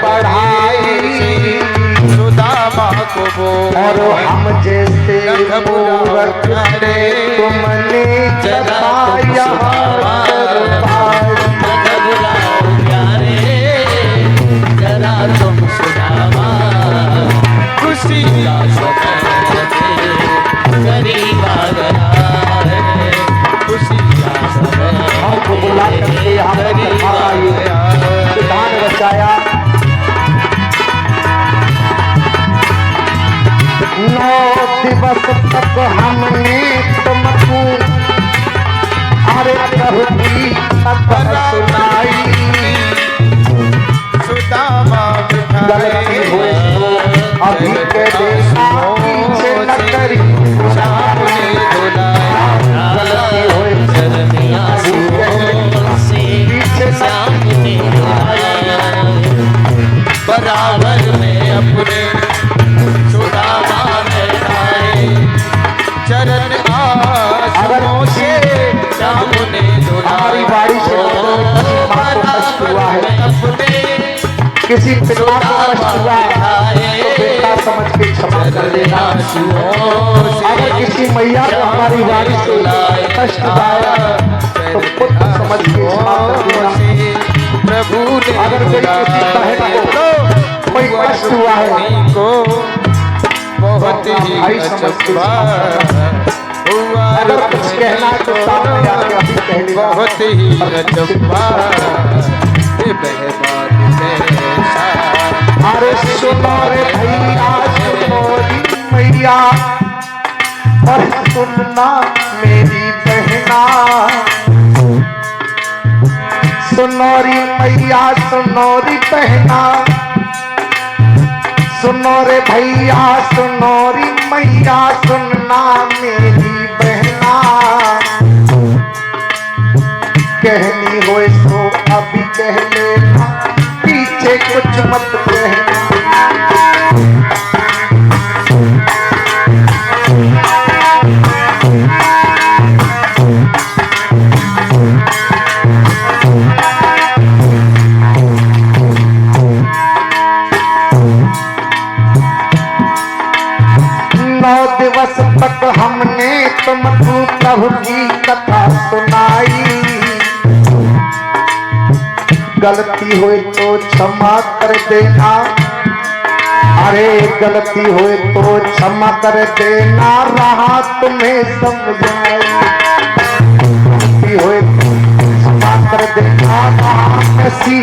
पढ़ाई सुदामा को वो और हम जैसे मूर्ख थे तुमने जताया जरा तुम सुनावा खुशी गरीब आ गया है खुशी हमको बुला करके विधान रचाया। 9 दिवस तक हमने तुमको अरे प्रभु की कथा सुनाई। सुदामा गलती हुए अभी के देखा पीछे न करी गलती हुए पीछे बराबर में अपने सुदामा ने चरण आसनों से सामने हमारी बाड़ी से कष्ट हुआ है। अपने किसी पिता को कष्ट हुआ तो बेटा समझ के क्षमा कर देना। अगर किसी मैया को हमारी बाड़ी से कष्ट आया तो पुत्र समझ के क्षमा कर देना। प्रभु ने अगर कोई किसी बहन को कोई कष्ट हुआ है को बहुत ही भाई समझ के अचंभा हुआ। अगर कुछ कहना है तो सामने आके अभी कह देना। बहुत ही अचंभा ये मेहमान ऐसा। अरे सुनो रे भैया सुनो री मैया और सुनना मेरी बहना। सुनो री मैया सुनो री बहना। सुनो रे भैया सुनो री मैया सुनना मेरी बहना। कहनी हो सो अभी कह लेना पीछे कुछ मत कहना। दिवस तक हमने तुमको प्रभु की कथा सुनाई। गलती हुई तो क्षमा कर देना। अरे गलती हुई तो क्षमा कर देना रहा तुम्हें समझाई। गलती हुई तो क्षमा कर देना रहा किसी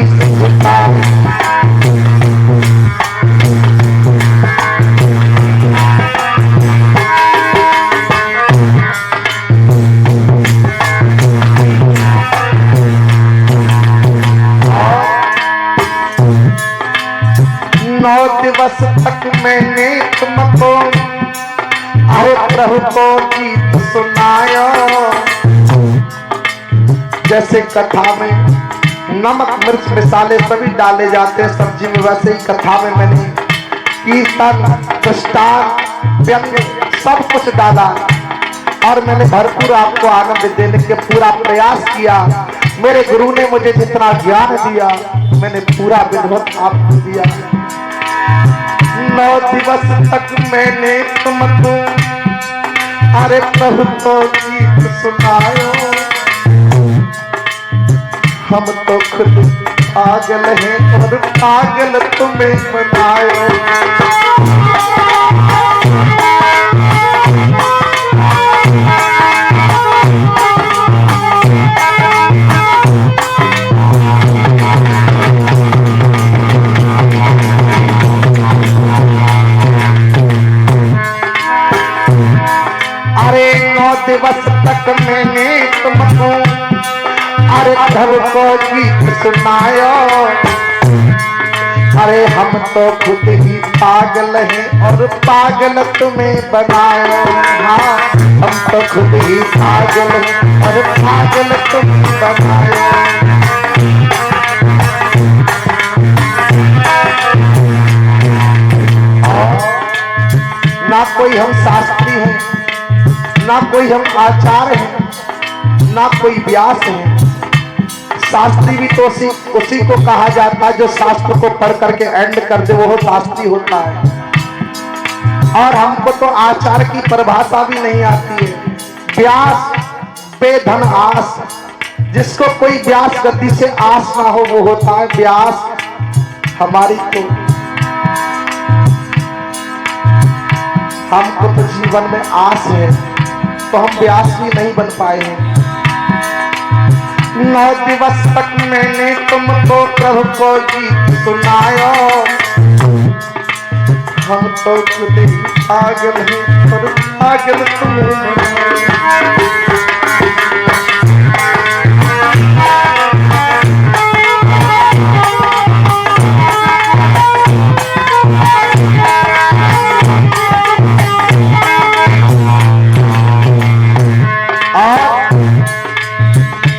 दिवस तक मैंने तुमको अरे प्रभु को गीत सुनाया। जैसे कथा में नमक मिर्च मसाले सभी डाले जाते हैं सब्जी में। वैसे ही कथा में मैंने कीर्तन दृष्टांत व्यंग सब कुछ डाला और मैंने भरपूर आपको आनंद देने के पूरा प्रयास किया। मेरे गुरु ने मुझे जितना ज्ञान दिया मैंने पूरा विधिवत आपको दिया। 9 दिवस तक मैंने तुमको अरे प्रभु को गीत सुनायो। हम तो खुद पागल हैं और पागल तुम्हें बनायो। अरे 9 दिवस तक मैंने तुमको अरे प्रभु को गीत सुनायो। अरे हम तो खुद ही पागल हैं और पागल तुम्हें बनायो। हाँ हम तो खुद ही पागल हैं और पागल तुम्हें बनायो। ना कोई हम शास्त्री हैं, ना कोई हम आचार्य हैं, ना कोई व्यास है। शास्त्री भी तो उसी को कहा जाता है जो शास्त्र को पढ़ करके एंड कर दे, वो शास्त्री होता है। और हमको तो आचार्य की परिभाषा भी नहीं आती है। व्यास बेधन आस, जिसको कोई व्यास गति से आस ना हो वो होता है व्यास। हमारी तो हमको तो जीवन में आस है तो हम व्यास भी नहीं बन पाए हैं। 9 दिवस तक मैंने तुमको प्रभु को गीत सुनायो। हम तो खुद ही पागल हैं और पागल तुम्हें।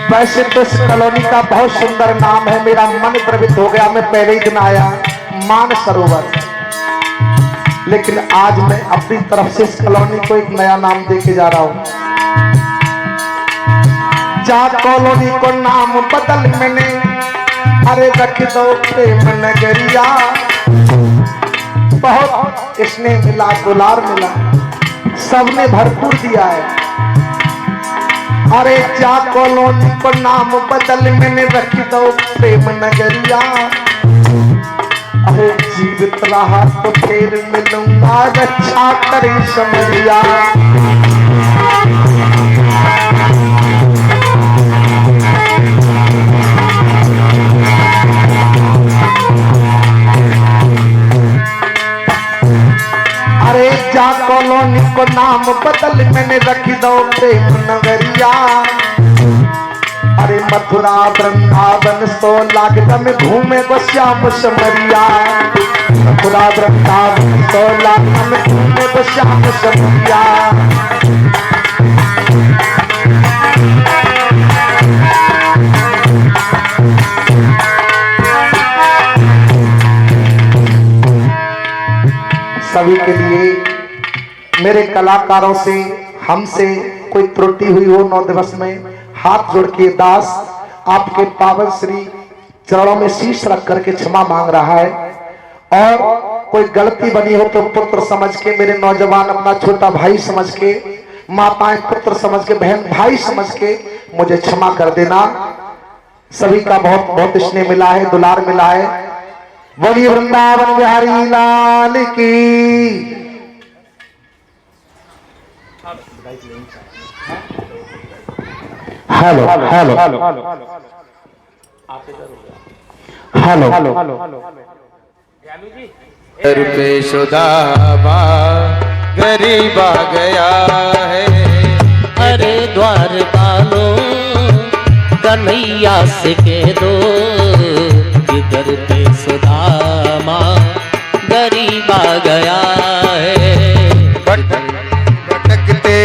वैसे तो इस कॉलोनी का बहुत सुंदर नाम है, मेरा मन द्रवित हो गया। मैं पहले ही दिन आया मानसरोवर, लेकिन आज मैं अपनी तरफ से इस कॉलोनी को एक नया नाम देके जा रहा हूं। जा कॉलोनी को नाम बदल मैंने अरे रख दो प्रेम नगरिया। बहुत स्नेह मिला, दुलार मिला, सबने भरपूर दिया है। अरे जा कॉलोनी को नाम बदल मैंने रख दो प्रेम नगरिया। अरे जीवित रहा तो फिर मिलूंगा, रक्षा करे समरिया। अरे जा कॉलोनी को नाम बदल मैंने रख दो प्रेम नगरिया। अरे मथुरा वृंदावन 16 में घूमे को श्याम समरिया। मथुरा वृंदावन 16 में घूमे को श्याम समरिया। सभी के लिए मेरे कलाकारों से हमसे कोई त्रुटि हुई हो 9 दिवस में, हाथ जोड़ के दास आपके पावन श्री चरणों में शीश रख करके क्षमा मांग रहा है। और कोई गलती बनी हो तो पुत्र समझ के, मेरे नौजवान अपना छोटा भाई समझ के, माताएं पुत्र समझ के, बहन भाई समझ के मुझे क्षमा कर देना। सभी का बहुत बहुत स्नेह मिला है, दुलार मिला है। बोलिए वृंदावन बिहारी लाल की। हेलो हेलो हेलो दर पे सुदामा गरीब आ गया है। अरे द्वार पालो कन्हैया से कह दो, इधर पे सुदामा गरीब आ गया है। भटकते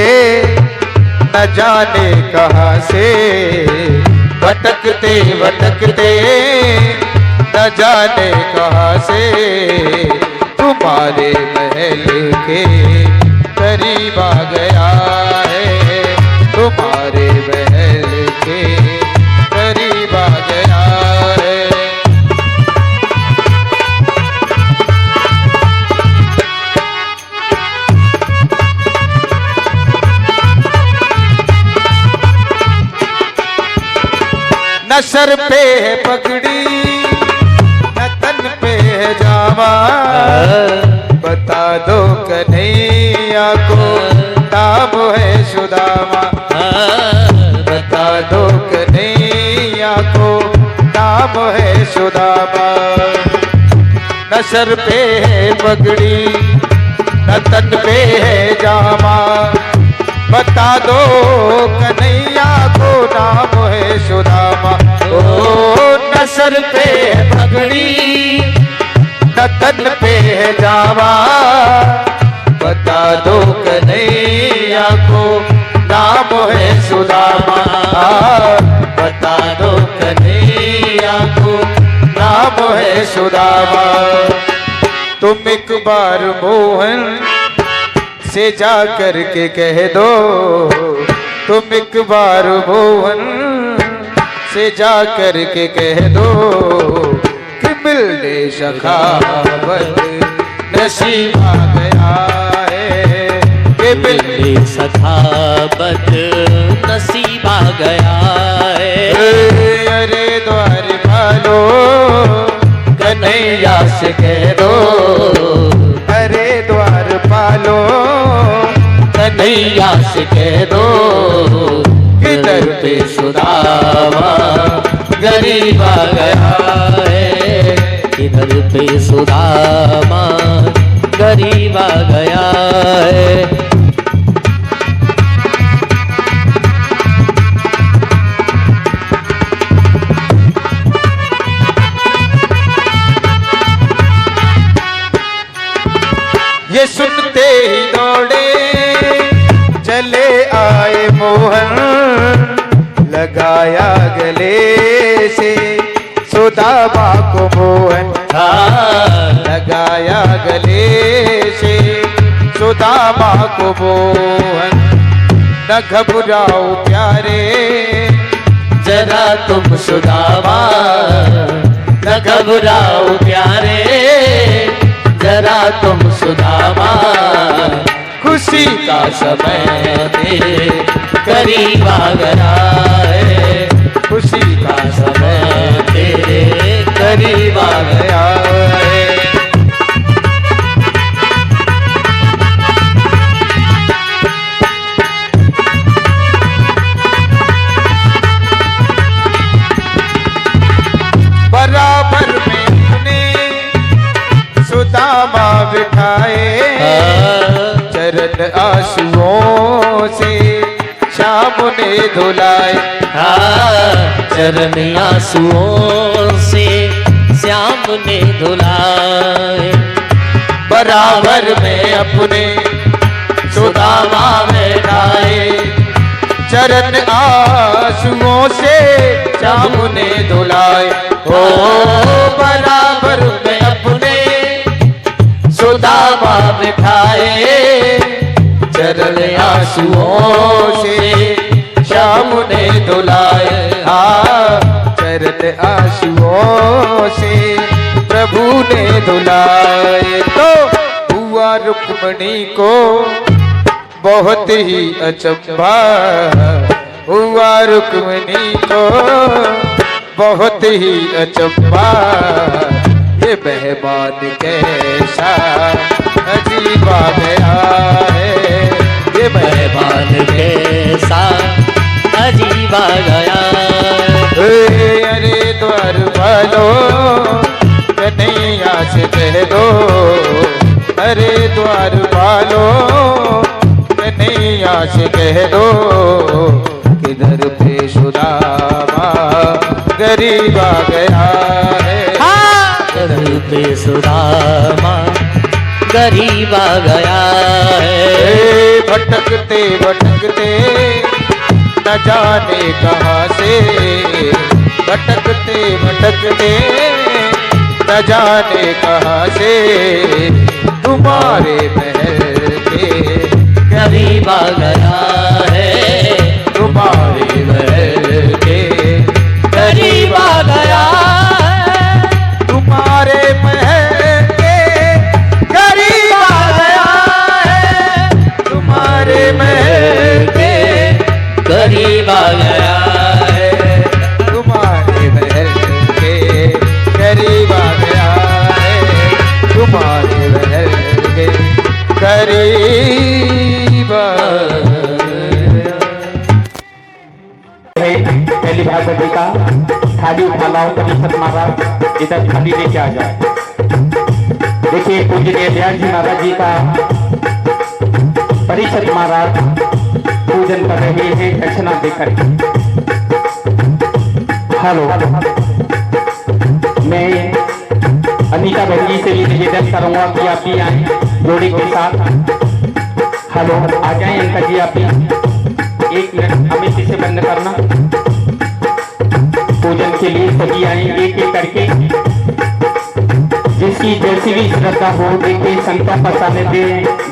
न जाने कहाँ से भटकते भटकते न जाने कहाँ से तुम्हारे महल के करीब आ गया है, तुम्हारे महल के करीब आ गया है। न सर पे है पगड़ी न तन पे है जामा, बता दो कन्हैया को नाम है सुदामा, बता दो कन्हैया को नाम है सुदामा। न सर पे है पगड़ी न तन पे है जामा, बता दो कन्हैया को नाम है सुदामा। ओ न सर पे है पगड़ी न तन पे है जामा, बता दो कन्हैया को नाम है सुदामा, बता दो कन्हैया को नाम है सुदामा। तुम एक बार मोहन से जा कर के कह दो, तुम एक बार मोहन से जा कर के कह दो कि मिलने सखावत नसीब आ गया है, कि मिलने सखावत नसीब आ गया है। अरे द्वार पालो कन्हैया से कह दो, अरे द्वार पालो कन्हैया से कह दो कि दर पे सुदामा गरीब आ गया है, इधर पे सुदामा गरीब आ गया है। ये सुनते ही दौड़े चले आए मोहन, लगाया गले से सुदामा को मोहन, लगाया गले से सुदामा को मोहन। न घबराओ प्यारे जरा तुम सुदामा, न घबराओ प्यारे जरा तुम सुदामा, खुशी का समय तेरे करीब आ गया है, खुशी का समय तेरे करीब आ गया है। बराबर में सुदामा बिठाए, चरण आंसुओं से श्याम ने धुलाए, चरण आंसुओं से श्याम ने धुलाए। बराबर में अपने सुदामा बैठाए, चरण आंसुओं से श्याम ने धुलाए। ओ बराबर में अपने सुदामा बिठाए, चरण आंसुओं से श्याम ने धुलाए, चरण आंसुओं से प्रभु ने धुलाए। तो हुआ रुक्मणी को बहुत ही अचंभा, हुआ रुक्मणी को बहुत ही अचंभा, ये मेहमान कैसा अजीब आ गया है, ये मेहमान कैसा अजीब आ गया। अरे द्वार वालो कन्हैया से कह दो, अरे द्वार वालो कन्हैया से कह दो किधर पे सुदामा गरीब आ गया है, इधर पे सुदामा गरीब आ गया है। भटकते भटकते न जाने कहाँ से भटकते भटकते न जाने कहाँ से तुम्हारे महल के करीब आ गया है, तुम्हारे महल के करीब आ गया है, तुम्हारे महल के करीब आ गया है, तुम्हारे महल के करीब आ गया है, तुम्हारे महल के करीब आ गया है, तुम्हारे महल के करीब आ गया। पहली भागवती का थाली उठा लाओ, कभी महाराज इधर थाली लेके आ जाओ। देखिए पूजनीय दयाल जी महाराज जी का परिषद महाराज पूजन कर रहे हैं दक्षिणा देकर। हेलो, मैं अनीता बहन जी से भी निवेदन करूंगा कि आप भी आए जोड़ी के साथ। हेलो, आ जाए इनका जी, आप भी 1 मिनट हमें इसे बंद करना। पूजन के लिए सभी आए एक एक करके, जिसकी जैसी भी श्रद्धा हो। देखिए संतों का सानिध्य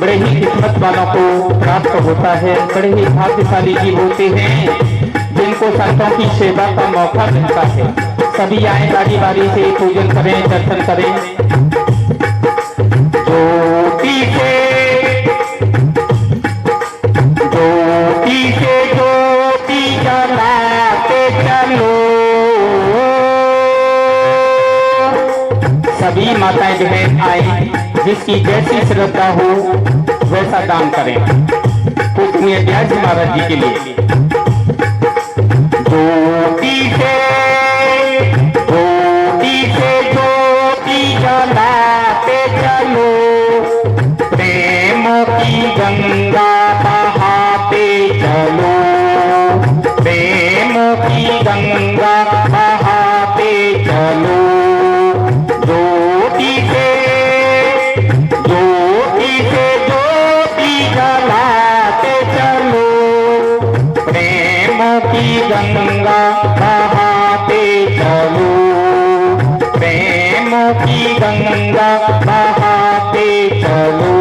बड़े ही किस्मत वालों को प्राप्त होता है। बड़े ही भाग्यशाली जीव होते हैं जिनको संतों की सेवा का मौका मिलता है। सभी आए बारी बारी से पूजन करें, दर्शन करें। ज्योति से ज्योति जलाते चलो, सभी माताएं बहन आए, जिसकी जैसी श्रद्धा हो वैसा दान करें। पूजनीय दयाल जी महाराज जी के लिए ज्योति जलाते चलो, प्रेम की गंगा बहाते चलो, प्रेम की गंगा बहाते चलो। ज्योति से ज्योति जलाते चलो, प्रेम की गंगा बहाते चलो, प्रेम की गंगा बहाते चलो।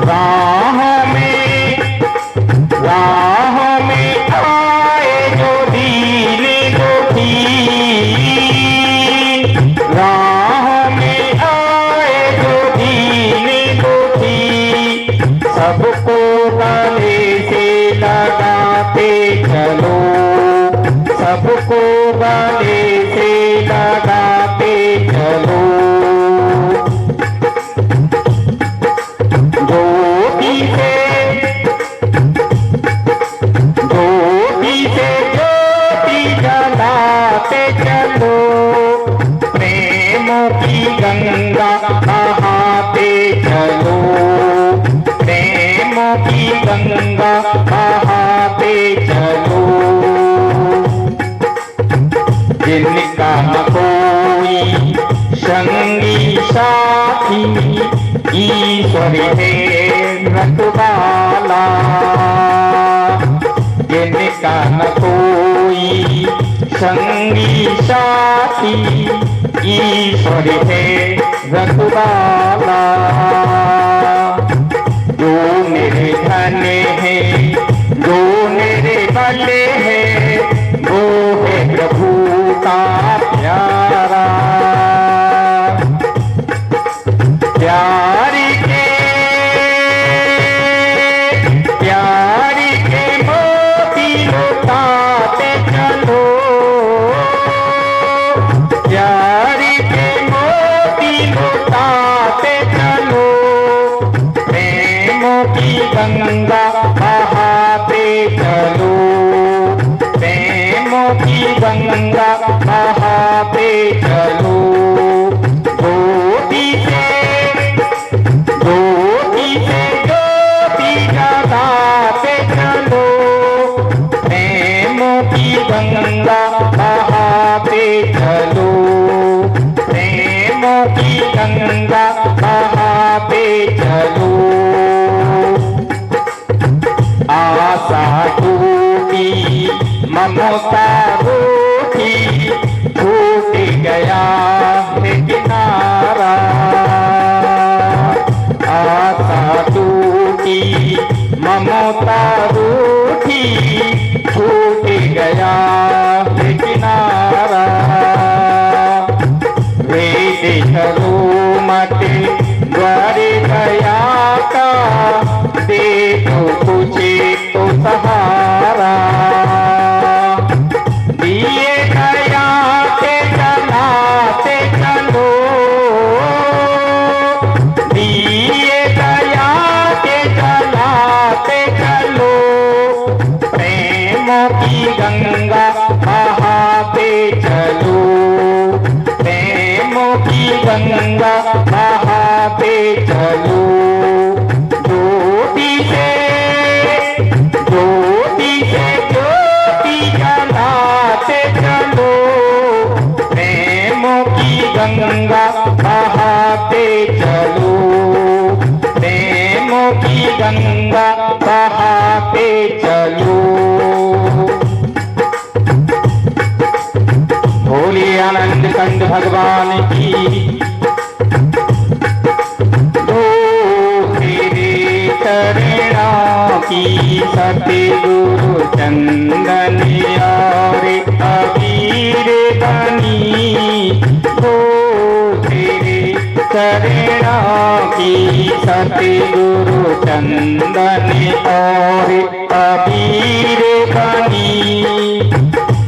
राह में आए जो दीने दुखी, राह में आए जो दीने दुखी, सबको गले से लगाते चलो, सबको गले से लगाते चलो। ज्योति से ज्योति जलाते चलो, प्रेम की गंगा बहाते चलो, प्रेम की गंगा बहाते चलो। जिनका न कोई संगी साथी, ईश्वर है रखवाला, जिनका न कोई संगी साथी, ईश्वर है रखवाला। जो मेरे धन है, जो मेरे बल है, वो है प्रभु का प्यारा। प्यारी के मोती लुटाते चलो, प्यारी के मोती लुटाते चलो, प्रेम की गंगा बहाते चलो, प्रेम की गंगा बहाते चलो। ज्योति से ज्योति जलाते चलो, प्रेम की गंगा बहाते चलो, प्रेम की गंगा बहाते चलो। आशा टूटी ममता रूठी छूट गया है किनारा, आशा टूटी ममता रूठी छूट गया है किनारा, वेद करो मत द्वारे गया का, दे तो कुछ तो सहारा, दिए गया के जलाते चलो, दिए गया के जलाते चलो, प्रेम की गंगा बहाते चलो, प्रेम की गंगा बहाते चलो, ज्योति से ज्योति जलाते चलो, प्रेम की गंगा बहाते चलो, प्रेम की गंगा बहाते चलो। भोले आनंद कंद भगवान की, दो तेरे चरणों की सतगुरु चंदन और अबीर बनी, दो तेरे चरणों की सतगुरु चंदन और अबीर बनी,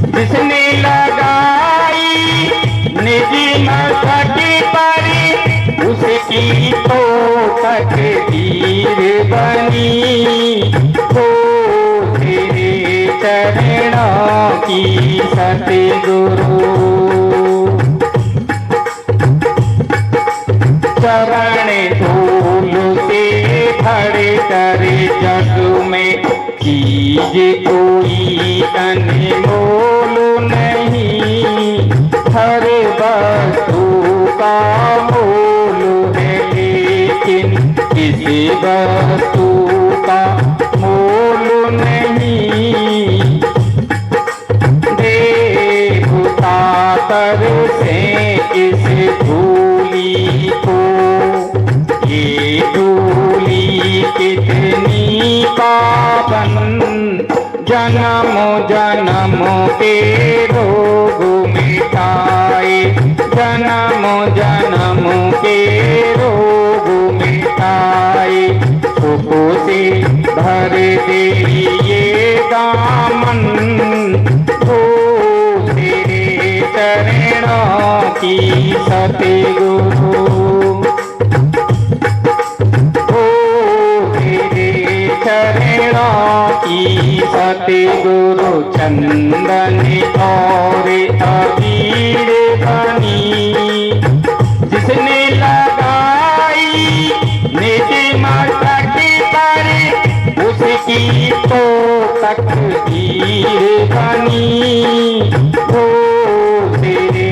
जिसने लगाई निज मस्तकी पर उसकी तो तकदीर बनी, तो तेरे चरणों की सतगुरु चरण धूल से भर कर जग में चीज कोई अनमोल नहीं, हर वस्तु का मोल है लेकिन किसी वस्तु का मोल नहीं, देवता तर से इस धूली को, ये धूली कितनी पावन, जन्म जन्म के रोग मिटाए, जन्म जन्म के रोग मिटाए, सुखों से भर दे ये दामन, हो तेरे चरणों की सतगुरु, हो तेरे चरणों की सतगुरु चंदन और अबीर बनी, जिसने लगाई निज मस्तकी पर उसकी तो तकदीर बनी, हो तेरे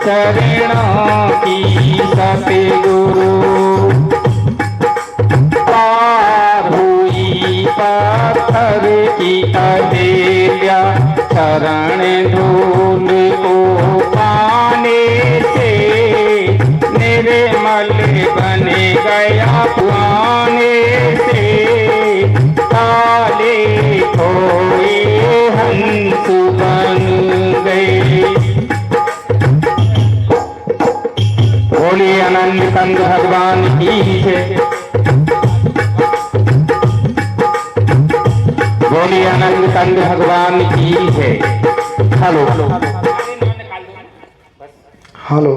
चरणों की सतगुरु, पार हुई पत्थर की अहेल्या चरण धूल को पाने से, निर्मल बन गया पाने से, काले खोए हंस बन गए। भोले आनंद कंद भगवान की है, भोले आनंद कंद भगवान की है। हेलो हेलो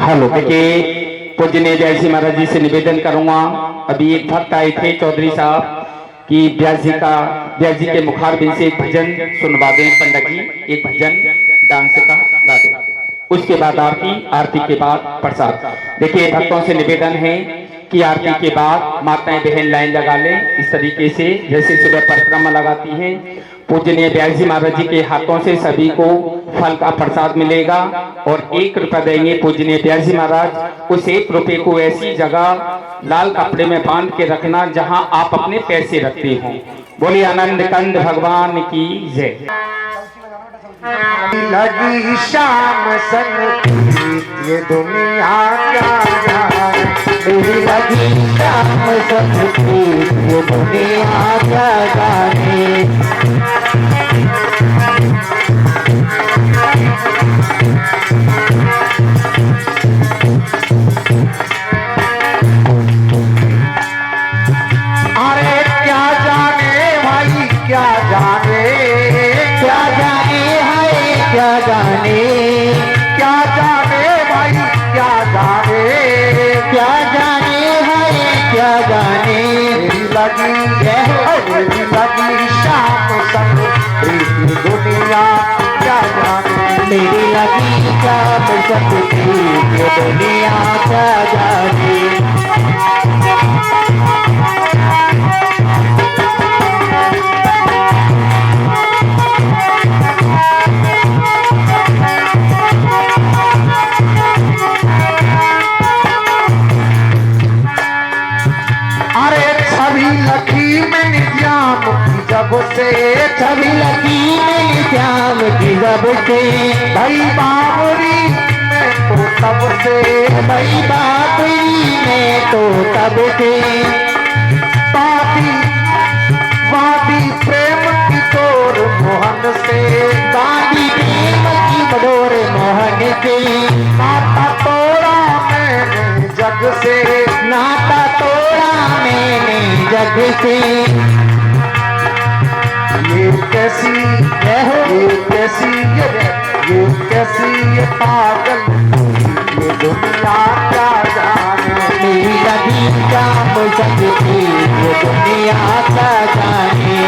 हेलो, देखिए पूजनीय जयसी महाराज जी से निवेदन करूंगा, अभी एक भक्त आए थे चौधरी साहब कि व्यास जी के मुखारबिंद से एक भजन सुनवा दें पंडित जी, एक भजन डांस का गा दें, उसके बाद आरती के बाद प्रसाद। देखिए भक्तों से निवेदन है कि आरती के बाद माताएं बहन लाइन लगा लें, इस तरीके से जैसे सुबह परिक्रमा लगाती हैं। पूजनीय व्यास जी महाराज जी के हाथों से सभी को फल का प्रसाद मिलेगा और 1 रुपया देंगे पूजनीय व्यास जी महाराज। उस 1 रुपये को ऐसी जगह लाल कपड़े में बांध के रखना जहां आप अपने पैसे रखते हो। बोलिए आनंद कंद भगवान की जय। लगी शाम संग ये दुनिया क्या जाने, मेरी लगी शाम संग ये दुनिया क्या जाने। अरे क्या जाने भाई क्या जाने, क्या जाने है क्या जाने, क्या जाने भाई क्या जाने, क्या जाने है क्या जाने। मेरी लगी शाम संग प्रीति दुनिया क्या जाने, मेरी लगी शाम संग ये दुनिया क्या जाने। अरे छवि लगी मैंने जाम की जब से, छवि लगी मेरी श्याम की जब से, भाई बाबरी मैं तो तब से, भाई बाबरी में तो तब से। वादी वादी प्रेम की तोर मोहन से, वादी प्रेम की बडोर मोहन से, नाता तोड़ा मैंने जग से, नाता तोड़ा मैंने जग से। ये कैसी ये कैसी ये पागल ये दुनिया क्या जाने, मेरी लगी शाम संग ये दुनिया क्या जाने।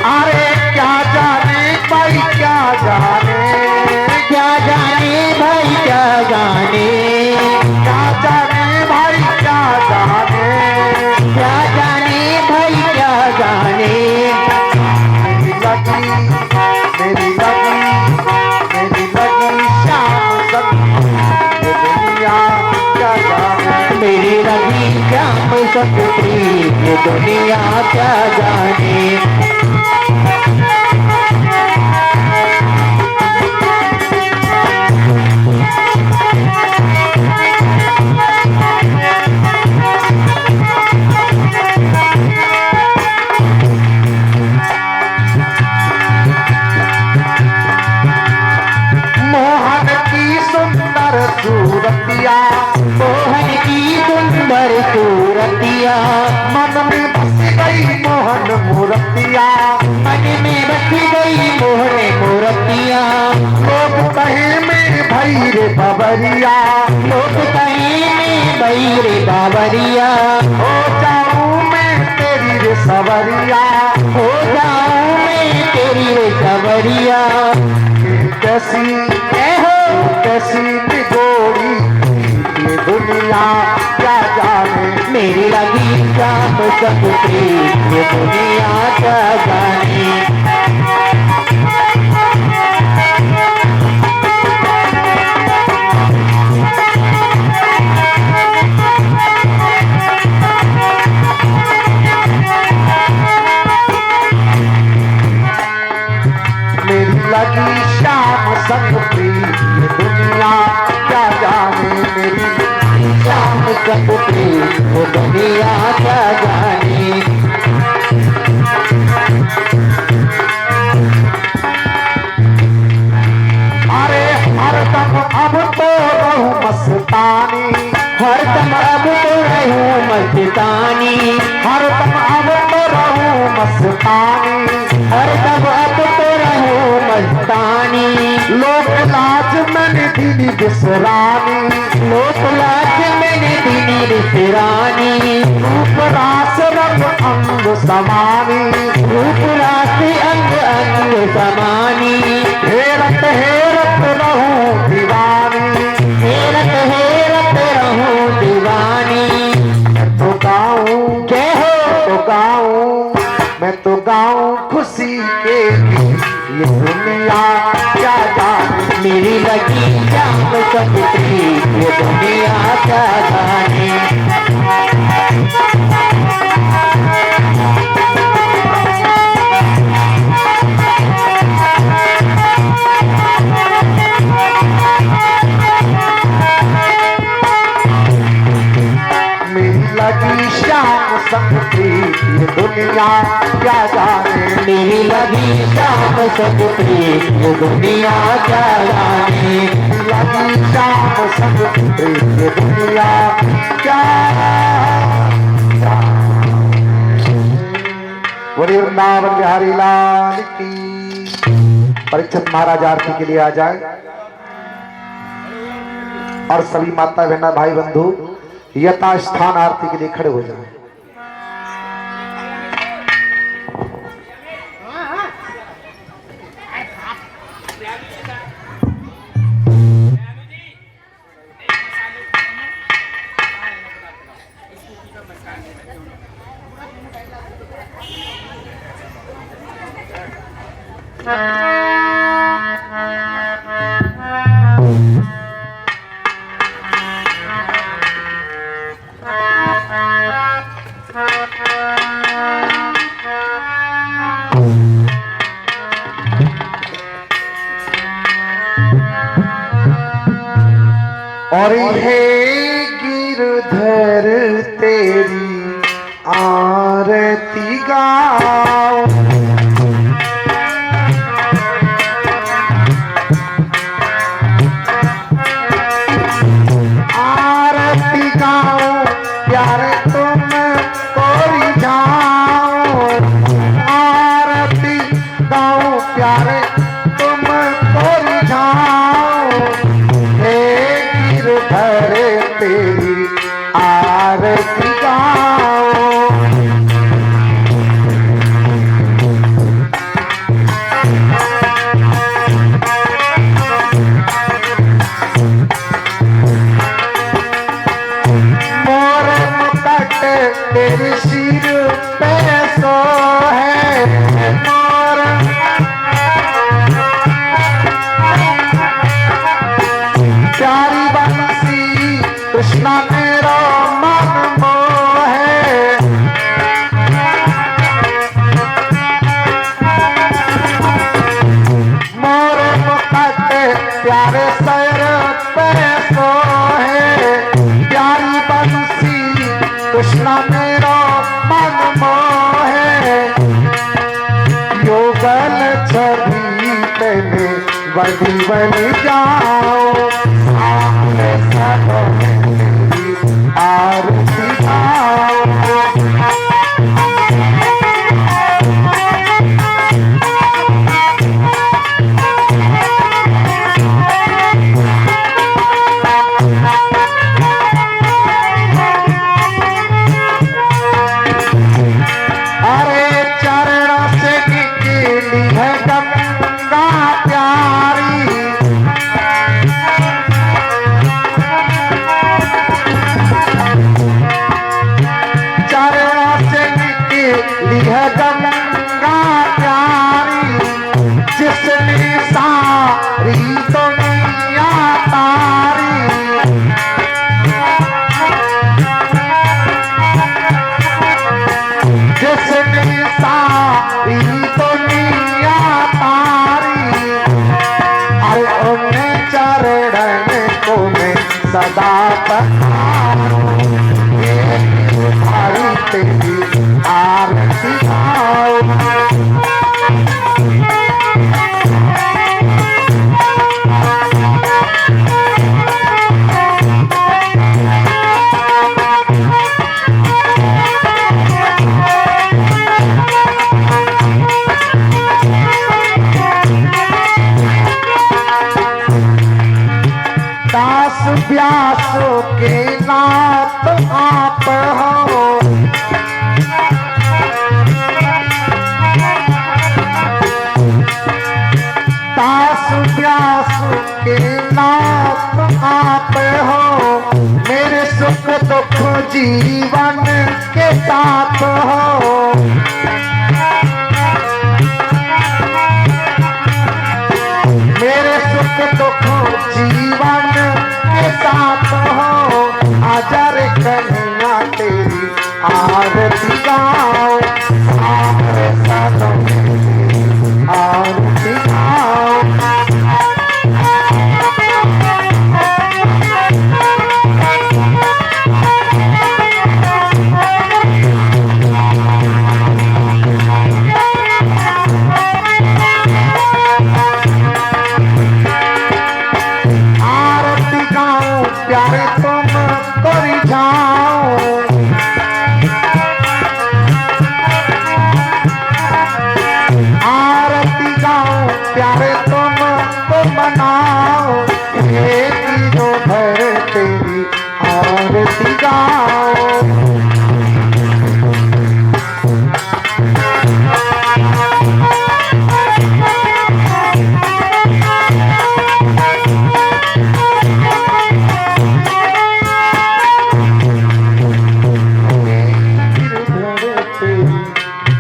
अरे क्या जाने भाई क्या जाने, क्या जाने भाई क्या जाने, क्या जाने भाई क्या जाने, क्या जाने भाई क्या जाने। मेरी लगी शाम संग ये दुनिया क्या जाने, मेरी लगी शाम संग ये दुनिया क्या जाने। मोहन की सुंदर सूरतिया, मोहन की सुंदर सूरतिया, मन में बस गई मोहन मूर्तिया, मन में बस गई मोहन मूर्तिया। लोग कहे में भई रे बबरिया, लोग कहीं में बैरे बाबरिया, हो जाऊं मैं तेरी रे सवरिया, हो जाऊं मैं तेरी रे सवरिया। कैसी निगोरी ये दुनिया क्या जाने, मेरी लगी शाम संग ये दुनिया क्या जाने। मेरी लगी शाम संग प्रीत ये दुनिया क्या जाने, मेरी शाम संग ये दुनिया क्या जाने। अरे हरदम अब तो रहूं मस्तानी, हरदम अब तो रहूं मस्तानी, हरदम अब तो रहूं मस्तानी, हरदम अब तो रहूं मस्तानी। लोक लाज मैंने दीनी बिसरानी, लोक लाज मैंने दीनी बिसरानी। रूप रास रंग अंग समानी, रूप रास अंग अंग समानी। हेरत हेरत रहूं दीवानी, हेरत हेरत रहूं दीवानी। तो गाऊं जय हो तो गाऊं मैं तो गाऊं खुशी के गीत ये दुनिया क्या जाने, मेरी लगी जान सकती ये दुनिया क्या जाने। मेरी लगी श्याम सकती ये दुनिया क्या जाने, मेरी लगी जान सकती ये दुनिया क्या जाने। लगी श्याम सकती ये दुनिया क्या जाने। बोलिए वृंदावन बिहारी लाल की। परीक्षित महाराज आरती के लिए आ जाए और सभी माता बहना भाई बंधु यथा स्थान आरती के लिए खड़े हो जाए। और हे गिरधर तेरी आरती गाओ, आरती गाओ प्यारे तुम कोरी जाओ, आरती गाओ प्यारे तुम कोरी जाओ। हे गिरधर तेरी आरती गाओ, मोर मुकुट तेरे सिर पे सो है, मोर प्यारी बंसी कृष्णा मेरा मन मोहे, मोर मुकुट प्यारे सर पे सोहे, प्यारी बंसी कृष्णा मेरा मन मोहे। योगल छवि तेने बड़ी बन जाओ, सामने सब तेरी आरती गाओ। अरे चरण से निकली है गंगा प्यारी, चरण से निकली है गंगा प्यारी, जिसने सारी दुनिया तारी। जिसने सारी दुनिया तारी, अरे उन्हें चरण को मैं सदा पखारूं, सारी तेरी आरती गाऊं। दास व्यास के नाथ आप हो, दास व्यास के नाथ आप हो, मेरे सुख दुख जीवन के साथ हो।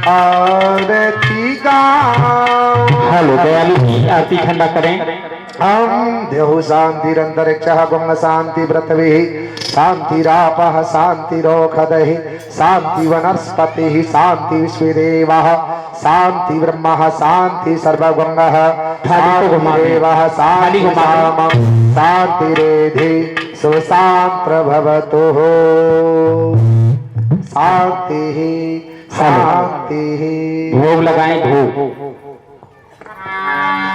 आरती गाओ। हेलो दयालु की आरती ठंडा करें। हम देहु शांतिरंतरिक्षः गुण शांति पृथ्वी शांतिरापः शांतिरोषधः शांति वनस्पतिः शांति विश्वदेवः शांति ब्रह्म शांति सर्वगुणः शांतिदेवः शांति सामं शांतिरेधि सुशांत्र भवतु शांति शांति। भोग लगाएं भोग।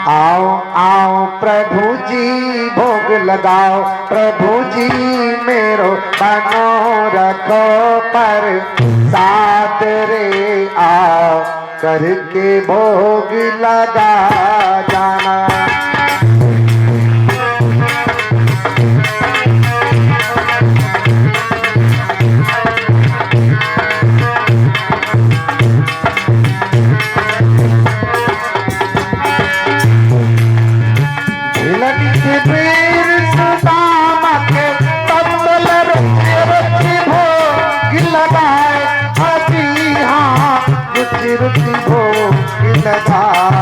आओ आओ प्रभु जी भोग लगाओ प्रभु जी मेरो मनोरथो पर साथ रे आओ करके भोग लगा जाना। रुचि भोग लगाए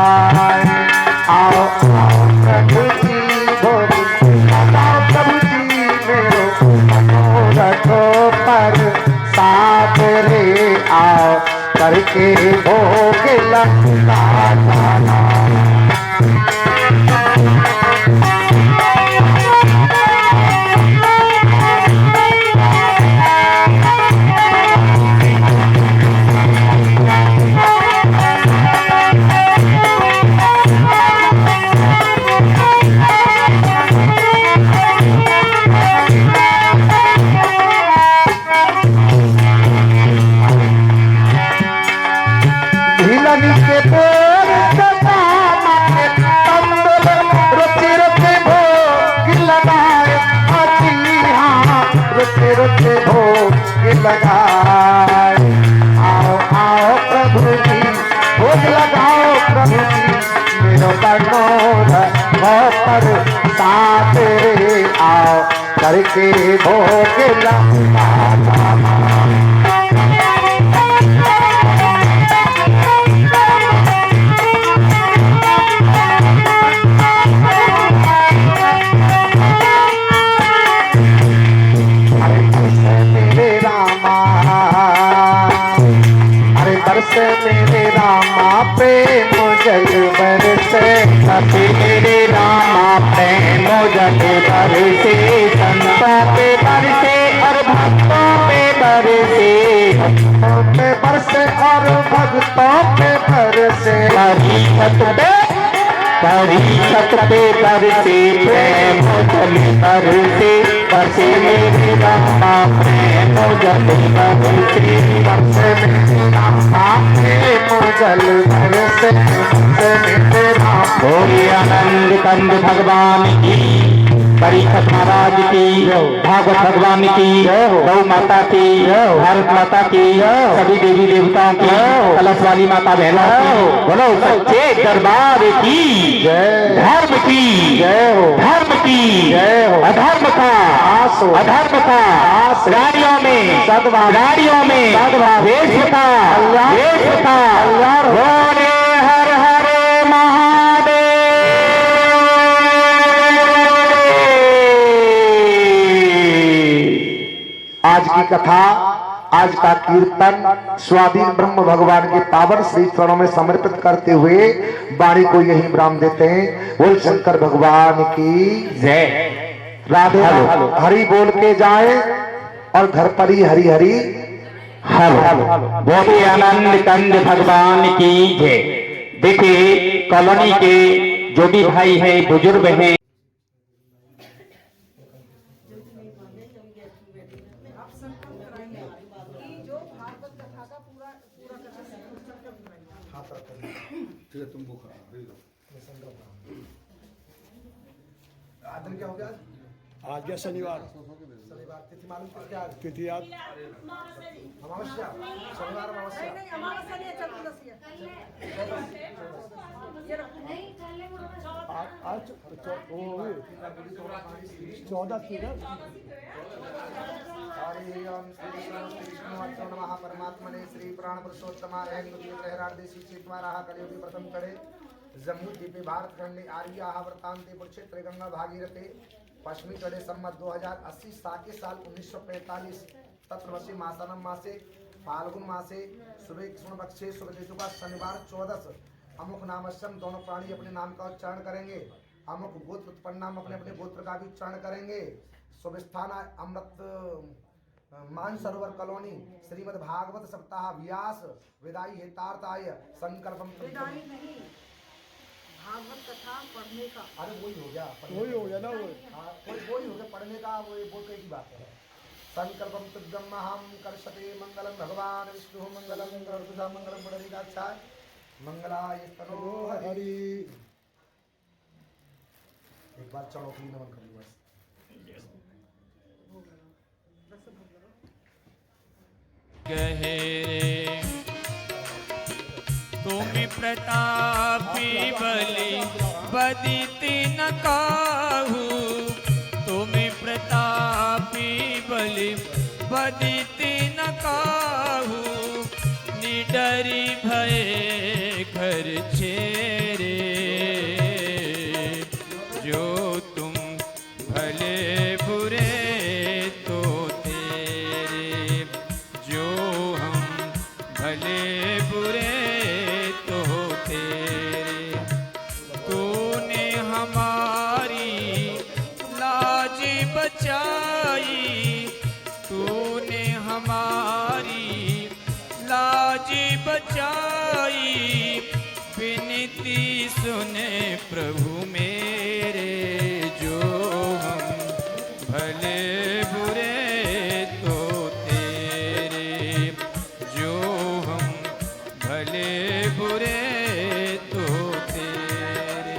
आओ आओ प्रभु जी भोग लगाओ प्रभु जी मेरो मनोरथो पर साथ रे आओ करके भोग लगा जाना। लगाए आओ आओ प्रभु जी भोग लगाओ प्रभु जी मेरो मनोरथ पर साथ रे आओ करके भोग लगा। मेरे रामा प्रेम जल बरसे मेरे रामा प्रेम जल बरसे संतों पे बरसे और भक्तों पे बरसे पे बरसे और भक्तों पे बरसे छत पे बरसे प्रेम जल बरसे बरसे मेरे रामा प्रेम जल बरसे बरसे मेरे रामा प्रेम जल बरसे मेरे रामा। बोले आनंद कंद भगवान की, परीक्षित महाराज की, भागवत भगवान की, गौ माता की, भारत माता की, सभी देवी देवताओं की, कलश वाली माता बहनों की, बोलो सच्चे दरबार की जय, धर्म की जय हो, धर्म की जय हो, अधर्म का अधर्म का गाड़ियों में सद्भाव, गाड़ियों में सद्भाव, देश का बोले हर हर महादेव। आज की कथा, आज का कीर्तन स्वाधीन ब्रह्म भगवान के पावन श्री चरणों में समर्पित करते हुए वाणी को यही विराम देते हैं। बोल शंकर भगवान की जय। राधे हरि बोल के जाए और घर पर ही हरि हरि हेलो। बोले आनंद कंद भगवान की जय। देखिए कॉलोनी के जो भी भाई हैं, बुजुर्ग हैं, क्या हो गया आज क्या शनिवार तिथि मालूम क्या तिथि आज अमावस्या शनिवार अमावस्या आज 14 थी ना हरि ओम श्री विष्णु नमः परमात्मने श्री पुराण पुरुषोत्तमाय हिंदुरार्धे श्रीचेतवाराः कलियुगे प्रथम करे जम्मू द्वीपे भारत खंडे आर्याः वर्तान्ते कुरुक्षेत्रे गंगा भागीरथे पश्चिमी कड़े सम्मत 2080 साके साल 1945 तत्रवसी मासानम मासे फाल्गुन मासे सुबह कृष्ण पक्षे शुभ तिथि का शनिवार 14 अमुक नामस्यम दोनों प्राणी अपने नाम का उच्चारण करेंगे। अमुक गोत्र उत्पन्न नाम अपने अपने गोत्र का भी उच्चारण करेंगे। शुभ स्थान अमृत मान सरोवर कॉलोनी श्रीमद् भागवत सप्ताह व्यास विदाई हेतार्थाय संकल्पम विदाई नहीं, भागवत कथा पढ़ने का। अरे वही हो गया वही हो गया ना वो। हाँ वही हो गया पढ़ने का वो बोलने की बात है। संकल्पम तुद्गम हम कर्षते मंगलम भगवान विष्णु मंगलम गरुड़ा मंगलम पुंडरीकाक्षा मंगलाय तनो हरि। एक बार चलो की नमन कर लो बस। कहे रे तुम प्रतापी बलि बदिति न काहू, तुम प्रतापी बलि बदिति न काहू, निडरी भय घर चेरे, जो तुम भले बुरे तो तेरे, जो हम भले बुरे तो तेरे। तूने हमारी लाज बचाई, तूने हमारी लाज बचाई, विनती सुने प्रभु मेरे, जो हम भले बुरे तो तेरे, जो हम भले बुरे तो तेरे।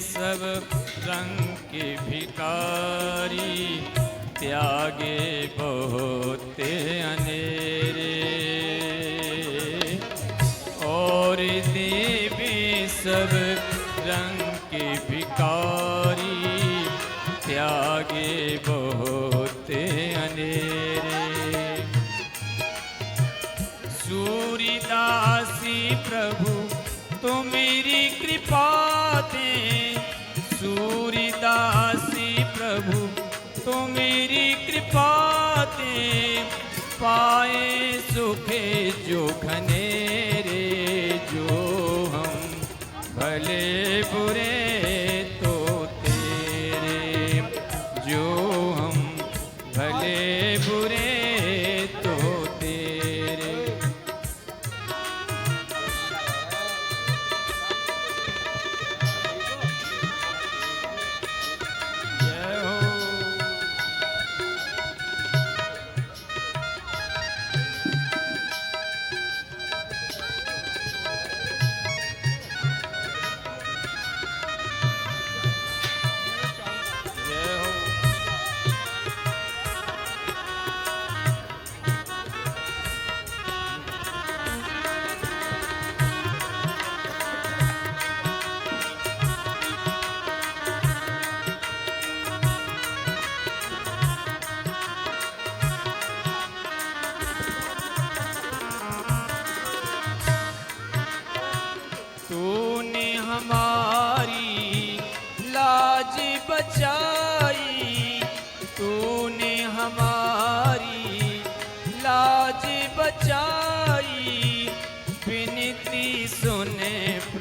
सब रंग के भिकारी, त्यागे बहुत अनेरे, और देवी सब रंग के भिकारी, त्यागे बहुत अनेरे। सूर्यदासी प्रभु तो मेरी कृपा दे, सूर्यदासी प्रभु तो मेरी कृपा दे, पाए सुखे जो घनेरे, जो हम भले बुरे तो तेरे, जो हम भले बुरे तो तेरे।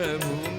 प्रभु